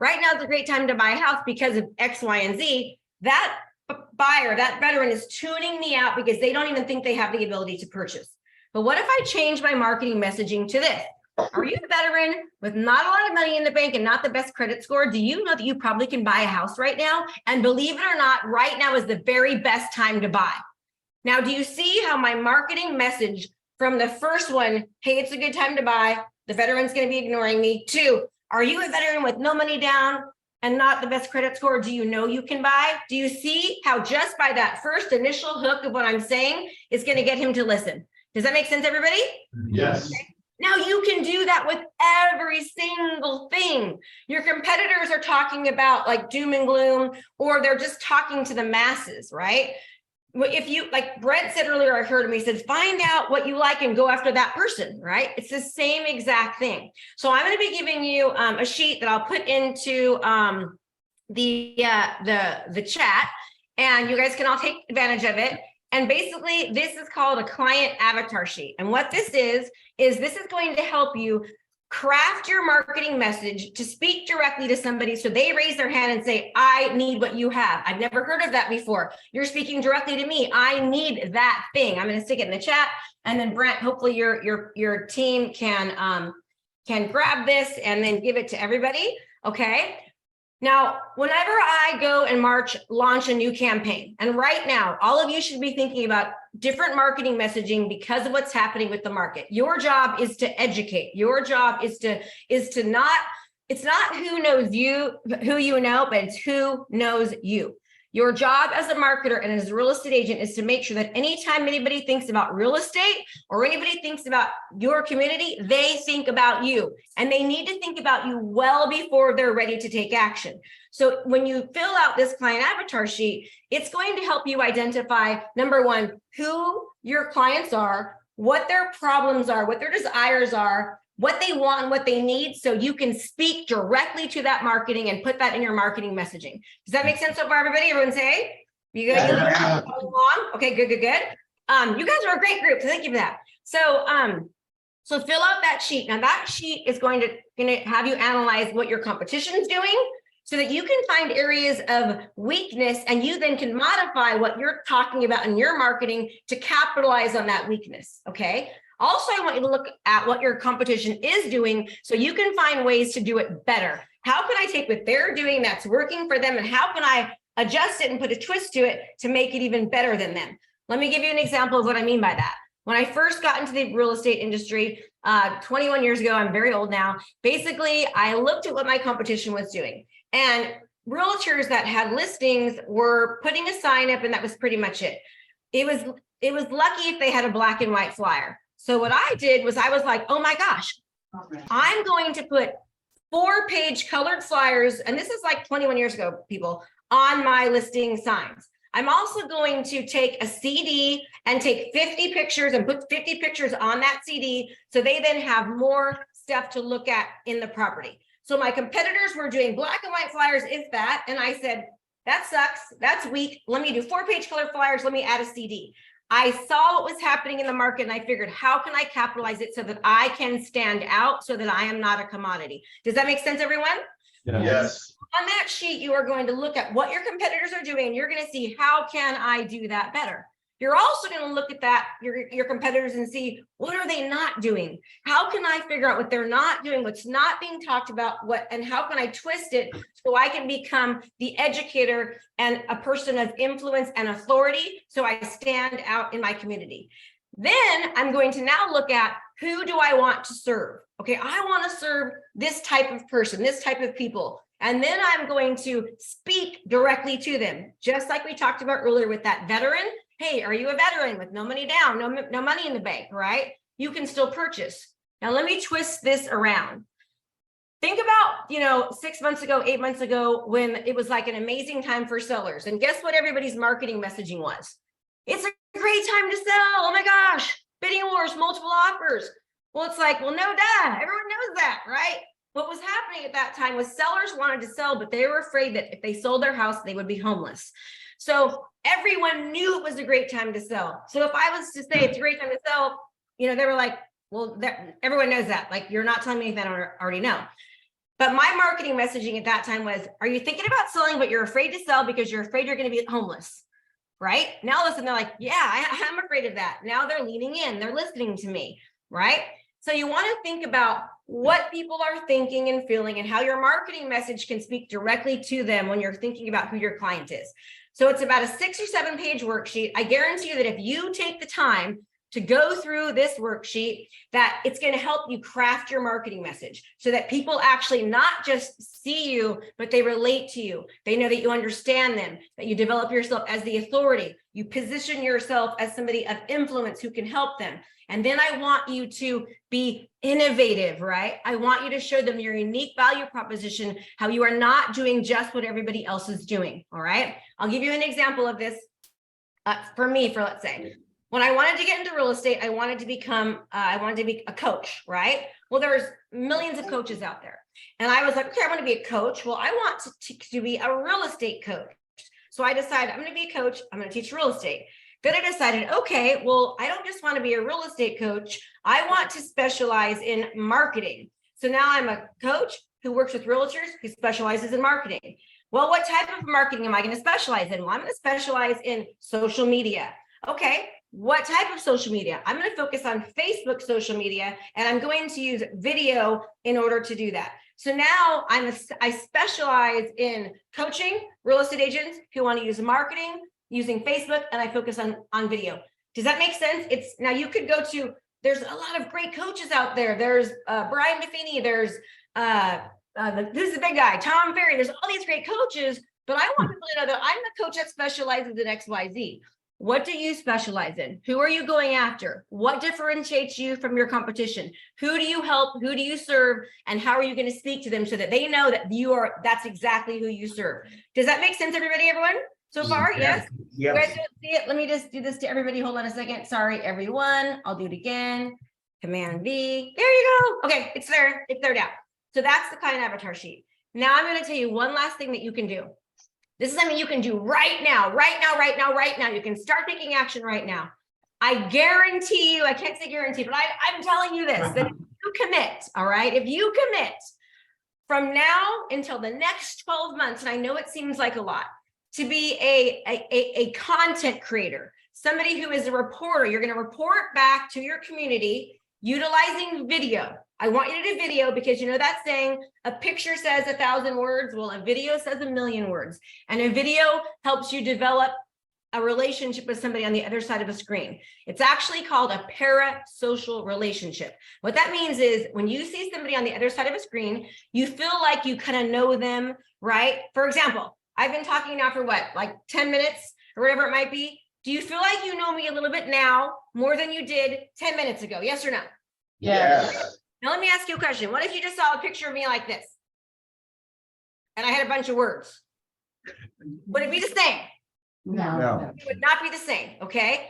right now is a great time to buy a house because of X, Y, and Z, that buyer, that veteran is tuning me out because they don't even think they have the ability to purchase. But what if I change my marketing messaging to this? Are you a veteran with not a lot of money in the bank and not the best credit score? Do you know that you probably can buy a house right now? And believe it or not, right now is the very best time to buy. Now, do you see how my marketing message from the first one, hey, it's a good time to buy, the veteran's going to be ignoring me, to, are you a veteran with no money down and not the best credit score? Do you know you can buy? Do you see how just by that first initial hook of what I'm saying is going to get him to listen? Does that make sense, everybody? Yes. Now you can do that with every single thing. Your competitors are talking about like doom and gloom, or they're just talking to the masses, right? If you, like Brent said earlier, I heard him, he said, find out what you like and go after that person, right? It's the same exact thing. So I'm going to be giving you a sheet that I'll put into the chat, and you guys can all take advantage of it. And basically this is called a client avatar sheet. And what this is this is going to help you craft your marketing message to speak directly to somebody. So they raise their hand and say, I need what you have. I've never heard of that before. You're speaking directly to me. I need that thing. I'm going to stick it in the chat. And then Brent, hopefully your team can grab this and then give it to everybody. Okay. Now, whenever I go and launch a new campaign, and right now, all of you should be thinking about different marketing messaging because of what's happening with the market. Your job is to educate. Your job is to not, it's not who knows you, who you know, but it's who knows you. Your job as a marketer and as a real estate agent is to make sure that anytime anybody thinks about real estate or anybody thinks about your community, they think about you, and they need to think about you well before they're ready to take action. So when you fill out this client avatar sheet, it's going to help you identify, number one, who your clients are, what their problems are, what their desires are, what they want and what they need, so you can speak directly to that marketing and put that in your marketing messaging. Does that make sense so far, everybody? Everyone say, you guys along? Okay, good. You guys are a great group, so thank you for that. So so fill out that sheet. Now that sheet is going to have you analyze what your competition is doing, so that you can find areas of weakness, and you then can modify what you're talking about in your marketing to capitalize on that weakness, okay? Also, I want you to look at what your competition is doing so you can find ways to do it better. How can I take what they're doing that's working for them, and how can I adjust it and put a twist to it to make it even better than them? Let me give you an example of what I mean by that. When I first got into the real estate industry 21 years ago, I'm very old now. Basically, I looked at what my competition was doing, and realtors that had listings were putting a sign up, and that was pretty much it. It was lucky if they had a black and white flyer. So what I did was I was like, oh my gosh, I'm going to put 4-page colored flyers, and this is like 21 years ago, people, on my listing signs. I'm also going to take a CD and take 50 pictures and put 50 pictures on that CD, so they then have more stuff to look at in the property. So my competitors were doing black and white flyers, if that, and I said, that sucks, that's weak. Let me do 4-page colored flyers, let me add a CD. I saw what was happening in the market, and I figured, how can I capitalize it so that I can stand out, so that I am not a commodity? Does that make sense, everyone? Yes. On that sheet, you are going to look at what your competitors are doing, and you're going to see, how can I do that better? You're also going to look at that, your competitors, and see, what are they not doing? How can I figure out what they're not doing, what's not being talked about, and how can I twist it so I can become the educator and a person of influence and authority, so I stand out in my community. Then I'm going to now look at, who do I want to serve? Okay, I want to serve this type of person, this type of people. And then I'm going to speak directly to them, just like we talked about earlier with that veteran. Hey, are you a veteran with no money down, no money in the bank, right? You can still purchase. Now, let me twist this around. Think about, 6 months ago, 8 months ago, when it was like an amazing time for sellers. And guess what everybody's marketing messaging was? It's a great time to sell. Oh my gosh, bidding wars, multiple offers. Well, it's like, well, no, duh, everyone knows that, right? What was happening at that time was sellers wanted to sell, but they were afraid that if they sold their house, they would be homeless. So everyone knew it was a great time to sell. So if I was to say it's a great time to sell, they were like, well, everyone knows that. Like, you're not telling me anything I don't already know. But my marketing messaging at that time was, are you thinking about selling, but you're afraid to sell because you're afraid you're going to be homeless? Right? Now, listen, they're like, yeah, I'm afraid of that. Now they're leaning in, they're listening to me, right? So you want to think about what people are thinking and feeling, and how your marketing message can speak directly to them when you're thinking about who your client is. So it's about a 6 or 7 page worksheet. I guarantee you that if you take the time to go through this worksheet, that it's going to help you craft your marketing message so that people actually not just see you, but they relate to you. They know that you understand them, that you develop yourself as the authority. You position yourself as somebody of influence who can help them. And then I want you to be innovative, right? I want you to show them your unique value proposition, how you are not doing just what everybody else is doing. All right. I'll give you an example of this. Let's say, when I wanted to get into real estate, I wanted to be a coach, right? Well, there's millions of coaches out there. And I was like, okay, I want to be a coach. Well, I want to be a real estate coach. So I decided I'm going to be a coach. I'm going to teach real estate. Then I decided, okay, well, I don't just want to be a real estate coach. I want to specialize in marketing. So now I'm a coach who works with realtors who specializes in marketing. Well, what type of marketing am I going to specialize in? Well, I'm going to specialize in social media. Okay, what type of social media? I'm going to focus on Facebook social media, and I'm going to use video in order to do that. So now I specialize in coaching real estate agents who want to use marketing using Facebook, and I focus on video. Does that make sense? It's now you could go to, there's a lot of great coaches out there. There's Brian Buffini, there's this is the big guy, Tom Ferry. There's all these great coaches, but I want people to know that I'm the coach that specializes in XYZ. What do you specialize in? Who are you going after? What differentiates you from your competition? Who do you help? Who do you serve? And how are you going to speak to them so that they know that that's exactly who you serve? Does that make sense, everyone? So far, yes? You guys don't see it? Let me just do this to everybody. Hold on a second. Sorry, everyone. I'll do it again. Command V. There you go. Okay, it's there. It's there now. So that's the client avatar sheet. Now I'm going to tell you one last thing that you can do. This is something you can do right now. You can start taking action right now. I guarantee you, I can't say guarantee, but I'm telling you this, that if you commit, all right, if you commit from now until the next 12 months, and I know it seems like a lot, to be a content creator, somebody who is a reporter, you're going to report back to your community utilizing video. I want you to do video because you know that saying, a picture says 1,000 words. Well, a video says 1,000,000 words. And a video helps you develop a relationship with somebody on the other side of a screen. It's actually called a parasocial relationship. What that means is when you see somebody on the other side of a screen, you feel like you kind of know them, right? For example, I've been talking now for what, like 10 minutes or whatever it might be. Do you feel like you know me a little bit now more than you did 10 minutes ago? Yes or no? Yes. Now, let me ask you a question. What if you just saw a picture of me like this? And I had a bunch of words. Would it be the same? No. It would not be the same, okay?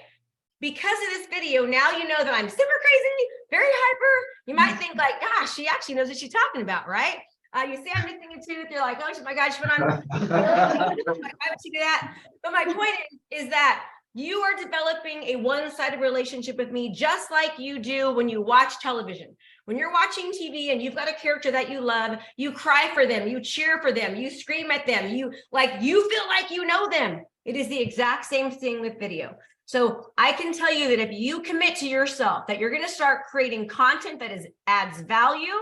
Because of this video, now you know that I'm super crazy, very hyper. You might think like, gosh, she actually knows what she's talking about, right? You see I'm missing a tooth. You're like, oh my gosh, but I'm why would she do that? But my point is that you are developing a one-sided relationship with me, just like you do when you watch television. When you're watching TV and you've got a character that you love, you cry for them, you cheer for them, you scream at them, you feel like you know them. It is the exact same thing with video. So I can tell you that if you commit to yourself that you're going to start creating content that adds value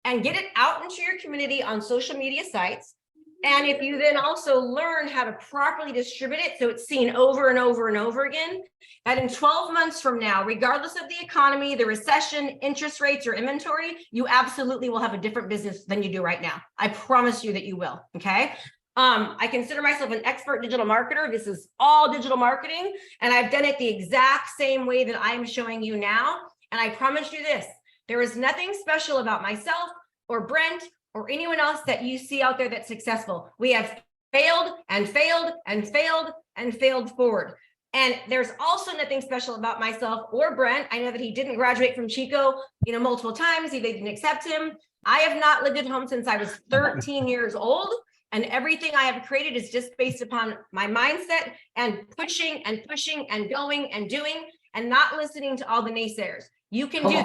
and get it out into your community on social media sites, and if you then also learn how to properly distribute it so it's seen over and over and over again, that in 12 months from now, regardless of the economy, the recession, interest rates, or inventory, you absolutely will have a different business than you do right now. I promise you that you will, okay? I consider myself an expert digital marketer. This is all digital marketing, and I've done it the exact same way that I'm showing you now. And I promise you this, there is nothing special about myself or Brent or anyone else that you see out there that's successful. We have failed and failed and failed and failed forward. And there's also nothing special about myself or Brent. I know that he didn't graduate from Chico, multiple times. They didn't accept him. I have not lived at home since I was 13 years old. And everything I have created is just based upon my mindset and pushing and pushing and going and doing and not listening to all the naysayers. You can do.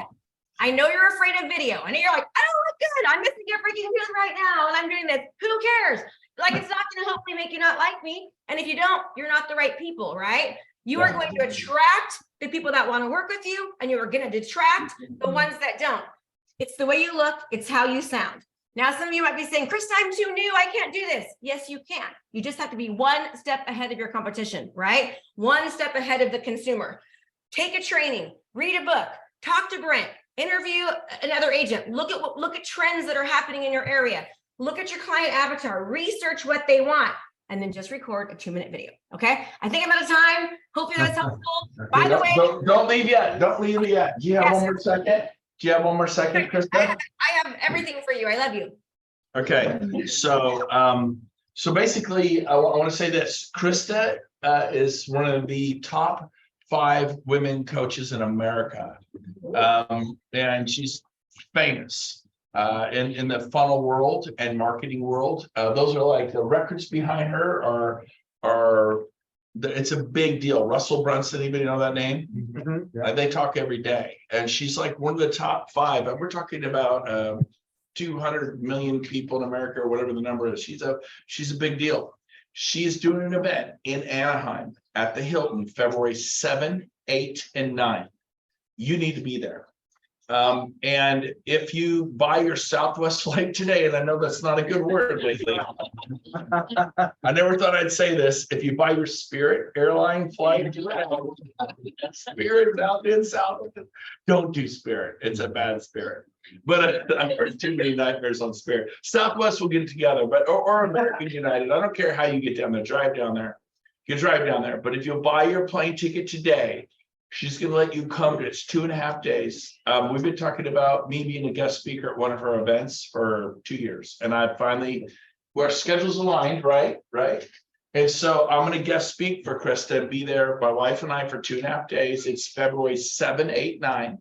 I know you're afraid of video. I know you're like, I don't look good. I'm missing your freaking tooth right now. And I'm doing this. Who cares? Like, it's not going to hopefully make you not like me. And if you don't, you're not the right people, right? You are going to attract the people that want to work with you, and you are going to detract the ones that don't. It's the way you look. It's how you sound. Now, some of you might be saying, Krista, I'm too new. I can't do this. Yes, you can. You just have to be one step ahead of your competition, right? One step ahead of the consumer. Take a training, read a book, talk to Brent, interview another agent, look at trends that are happening in your area, look at your client avatar, research what they want, and then just record a 2-minute video. Okay. I think I'm out of time. Hopefully that's helpful. By the way, Don't leave yet. Don't leave yet. Do you have Yes, one more second? Do you have one more second, Krista? I have everything for you. I love you. Okay, so basically, I want to say this. Krista is one of the top 5 women coaches in America. And she's famous in the funnel world and marketing world. Those are like the records behind her it's a big deal. Russell Brunson, anybody know that name? They talk every day, and she's like one of the top 5. And we're talking about 200 million people in America, or whatever the number is. She's a big deal. She's doing an event in Anaheim at the Hilton, February 7, 8, and 9. You need to be there. And if you buy your Southwest flight today, and I know that's not a good word lately, I never thought I'd say this. If you buy your Spirit airline flight, Spirit out in South, don't do Spirit. It's a bad Spirit. But I've heard too many nightmares on Spirit. Southwest will get it together, but or American United. I don't care how you get down there. Drive down there. You drive down there. But if you buy your plane ticket today, she's going to let you come to it's 2.5 days. We've been talking about me being a guest speaker at one of her events for 2 years. And I finally, our schedules aligned, right? And so I'm going to guest speak for Krista and be there, my wife and I, for 2.5 days. It's February 7, 8, 9.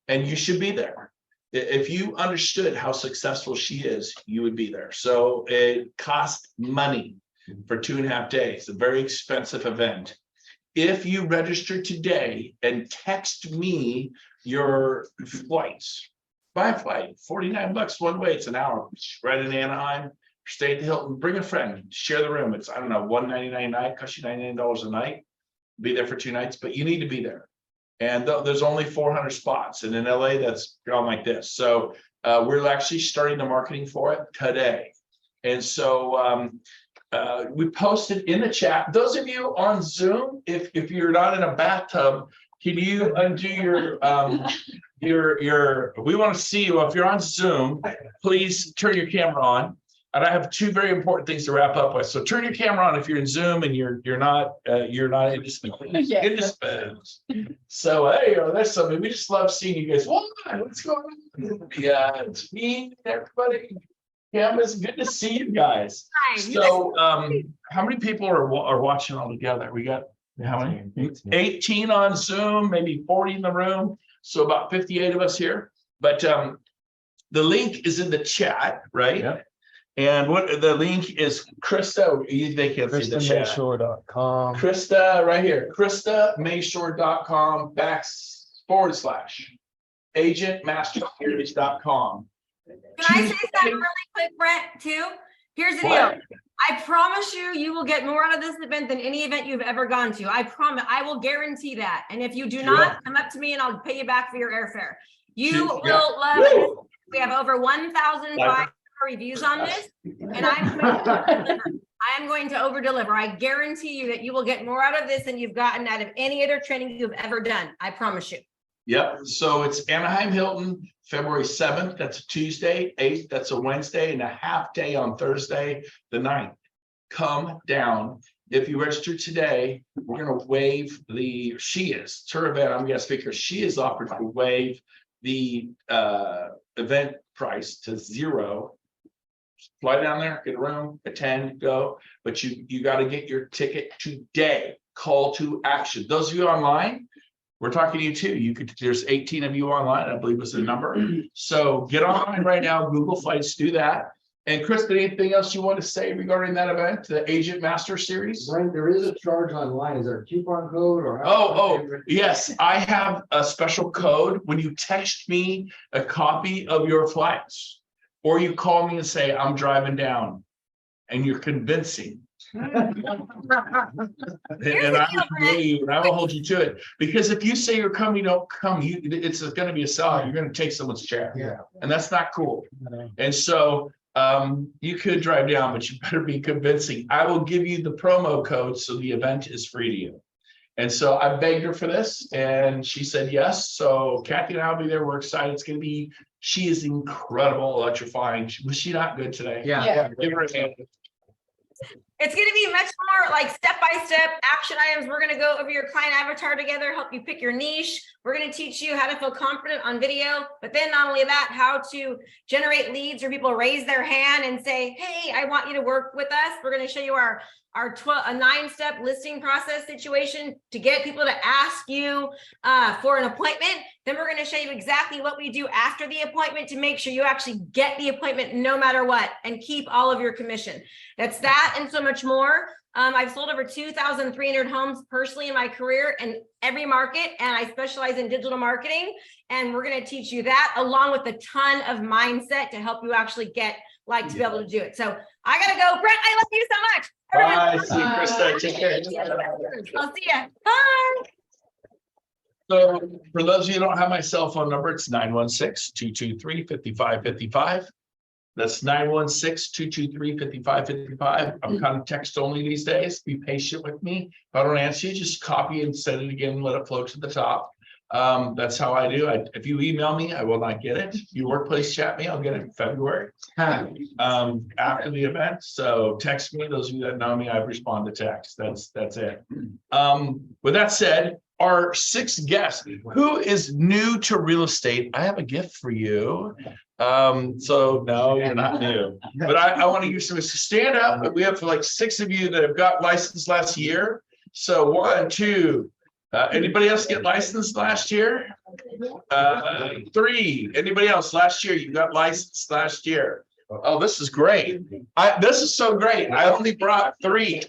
And you should be there. If you understood how successful she is, you would be there. So it cost money for 2.5 days, a very expensive event. If you register today and text me your flights, buy a flight, $49 one way, it's an hour, right in Anaheim, stay at the Hilton, bring a friend, share the room. It's, I don't know, $199 a night, cost you $99 a night, be there for 2 nights, but you need to be there. And there's only 400 spots. And in LA, that's gone like this. So we're actually starting the marketing for it today. And so we posted in the chat. Those of you on Zoom, if you're not in a bathtub, can you undo your we want to see you. If you're on Zoom, please turn your camera on. And I have 2 very important things to wrap up with. So turn your camera on if you're in Zoom and you're not indisposed. So hey, there's something. We just love seeing you guys. What's going on? Yeah, it's me, everybody. Yeah, it's good to see you guys. Hi. So how many people are watching all together? We got how many? 18 on Zoom, maybe 40 in the room. So about 58 of us here. But the link is in the chat, right? Yep. And what the link is, Krista, they can't see the chat. KristaMayshore.com. Krista, right here, KristaMayshore.com /agentmasterseries.com. Can I say something really quick, Brent, too? Here's the deal. I promise you will get more out of this event than any event you've ever gone to. I promise. I will guarantee that. And if you do not, come up to me and I'll pay you back for your airfare. You will love it. We have over 1,005 reviews on this, and I'm going to over deliver. I guarantee you that you will get more out of this than you've gotten out of any other training you've ever done. I promise you. Yep. So it's Anaheim Hilton, February 7th. That's a Tuesday. 8th. That's a Wednesday, and a half day on Thursday, the 9th. Come down. If you register today, we're going to waive it's her event. I'm guest speaker. She is offered to waive the event price to $0. Fly down there, get a room, attend, go. But you got to get your ticket today. Call to action. Those of you online, we're talking to you too. There's 18 of you online, I believe was the number. So get online right now, Google Flights, do that. And Krista, anything else you want to say regarding that event, the Agent Master Series? Right, there is a charge online. Is there a coupon code or? Yes, I have a special code. When you text me a copy of your flights, or you call me and say, I'm driving down, and you're convincing, And I will believe you, and I will hold you to it, because if you say you're coming, you don't come, it's gonna be a sellout, you're gonna take someone's chair. Yeah. And that's not cool. And so you could drive down, but you better be convincing. I will give you the promo code, so the event is free to you. And so I begged her for this, and she said yes. So Kathy and I will be there. We're excited. It's gonna be, she is incredible, electrifying. Was she not good today? Yeah. Give her a hand. It's going to be much more like step-by-step action items. We're going to go over your client avatar together, help you pick your niche. We're going to teach you how to feel confident on video, but then not only that, how to generate leads where people raise their hand and say, hey, I want you to work with us. We're going to show you a 9-step listing process situation to get people to ask you for an appointment. Then we're going to show you exactly what we do after the appointment to make sure you actually get the appointment no matter what and keep all of your commission. That's that and so much more. I've sold over 2,300 homes personally in my career in every market, and I specialize in digital marketing. And we're going to teach you that along with a ton of mindset to help you actually get to be able to do it. So I got to go. Brent, I love you so much. Bye. See you, Krista. Take care. I'll see you. Bye. So for those of you who don't have my cell phone number, it's 916-223-5555. That's 916-223-5555. I'm kind of text only these days. Be patient with me. If I don't answer you, just copy and send it again, let it float to the top. That's how I do. If you email me, I will not get it. You workplace chat me, I'll get it in February. After the event. So text me. Those of you that know me, I respond to text. That's it. With that said, our sixth guest, who is new to real estate, I have a gift for you. So no, you're not new, but I want to use some, stand up. We have like 6 of you that have got licensed last year. So 1, 2, anybody else get licensed last year? 3, anybody else last year? You got licensed last year. Oh, this is great. This is so great. I only brought 3.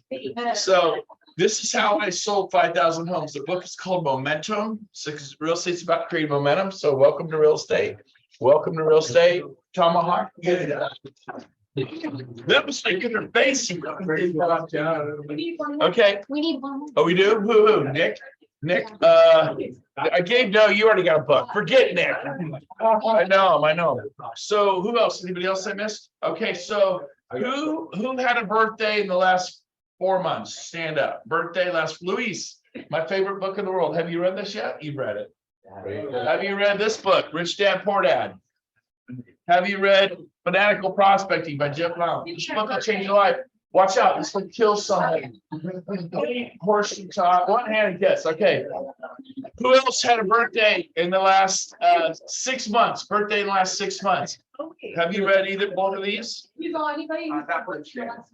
So this is how I sold 5,000 homes. The book is called Momentum. So real estate's about creating momentum. So welcome to real estate. Welcome to real estate. Tomahawk. That was like in her face. Okay. We need one. Oh, we do? Who? Nick? I gave, no, you already got a book. Forget Nick. I know him. So who else? Anybody else I missed? Okay, so who had a birthday in the last 4 months? Stand up. Birthday last, Luis, my favorite book in the world. Have you read this yet? You've read it. Have you read this book, Rich Dad Poor Dad? Have you read Fanatical Prospecting by Jeff Blount? This book will change your life. Watch out, this will kill somebody. Horse top, one hand kiss. Okay. Who else had a birthday in the last 6 months? Birthday in the last 6 months. Have you read both of these?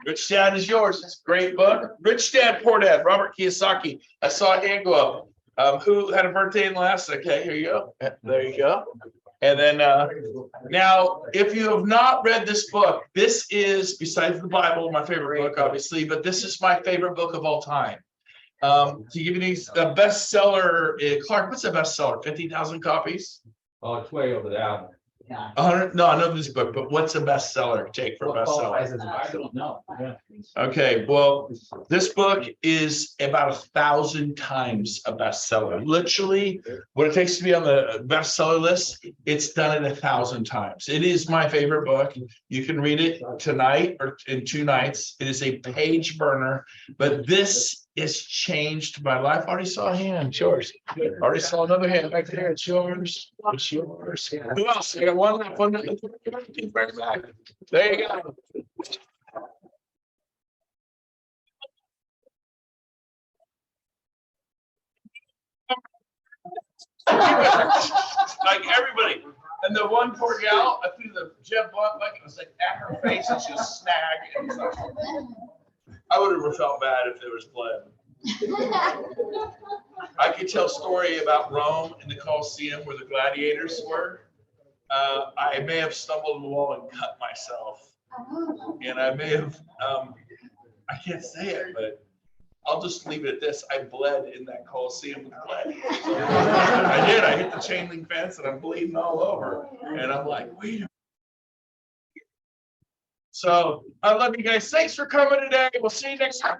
Rich Dad is yours. It's a great book. Rich Dad Poor Dad, Robert Kiyosaki. I saw a hand go up. Who had a birthday in the last? Okay, here you go. There you go. And then now, if you have not read this book, this is, besides the Bible, my favorite book, obviously, but this is my favorite book of all time. To give you these, the bestseller, Clark, what's a bestseller? 50,000 copies? Oh, it's way over that. 100? No, I know this book, but what's a bestseller? Take for a bestseller. I don't know. Okay, well, this book is about 1,000 times a bestseller. Literally, what it takes to be on the bestseller list, it's done it 1,000 times. It is my favorite book. You can read it tonight or in 2 nights. It is a page burner, but this has changed my life. I already saw a hand. It's yours. Already saw another hand back there. It's yours. It's yours. Who else? I got one left. One left. Back. There you go. Like everybody. And the one poor gal, I threw the Jeff Blunt, like it was like at her face and she was snagged. And stuff. I would have felt bad if there was blood. I could tell a story about Rome and the Colosseum where the gladiators were. I may have stumbled on the wall and cut myself. And I may have, I can't say it, but I'll just leave it at this. I bled in that Colosseum with gladiators. I did. I hit the chain link fence and I'm bleeding all over. And I'm like, wait a minute. So I love you guys. Thanks for coming today. We'll see you next time.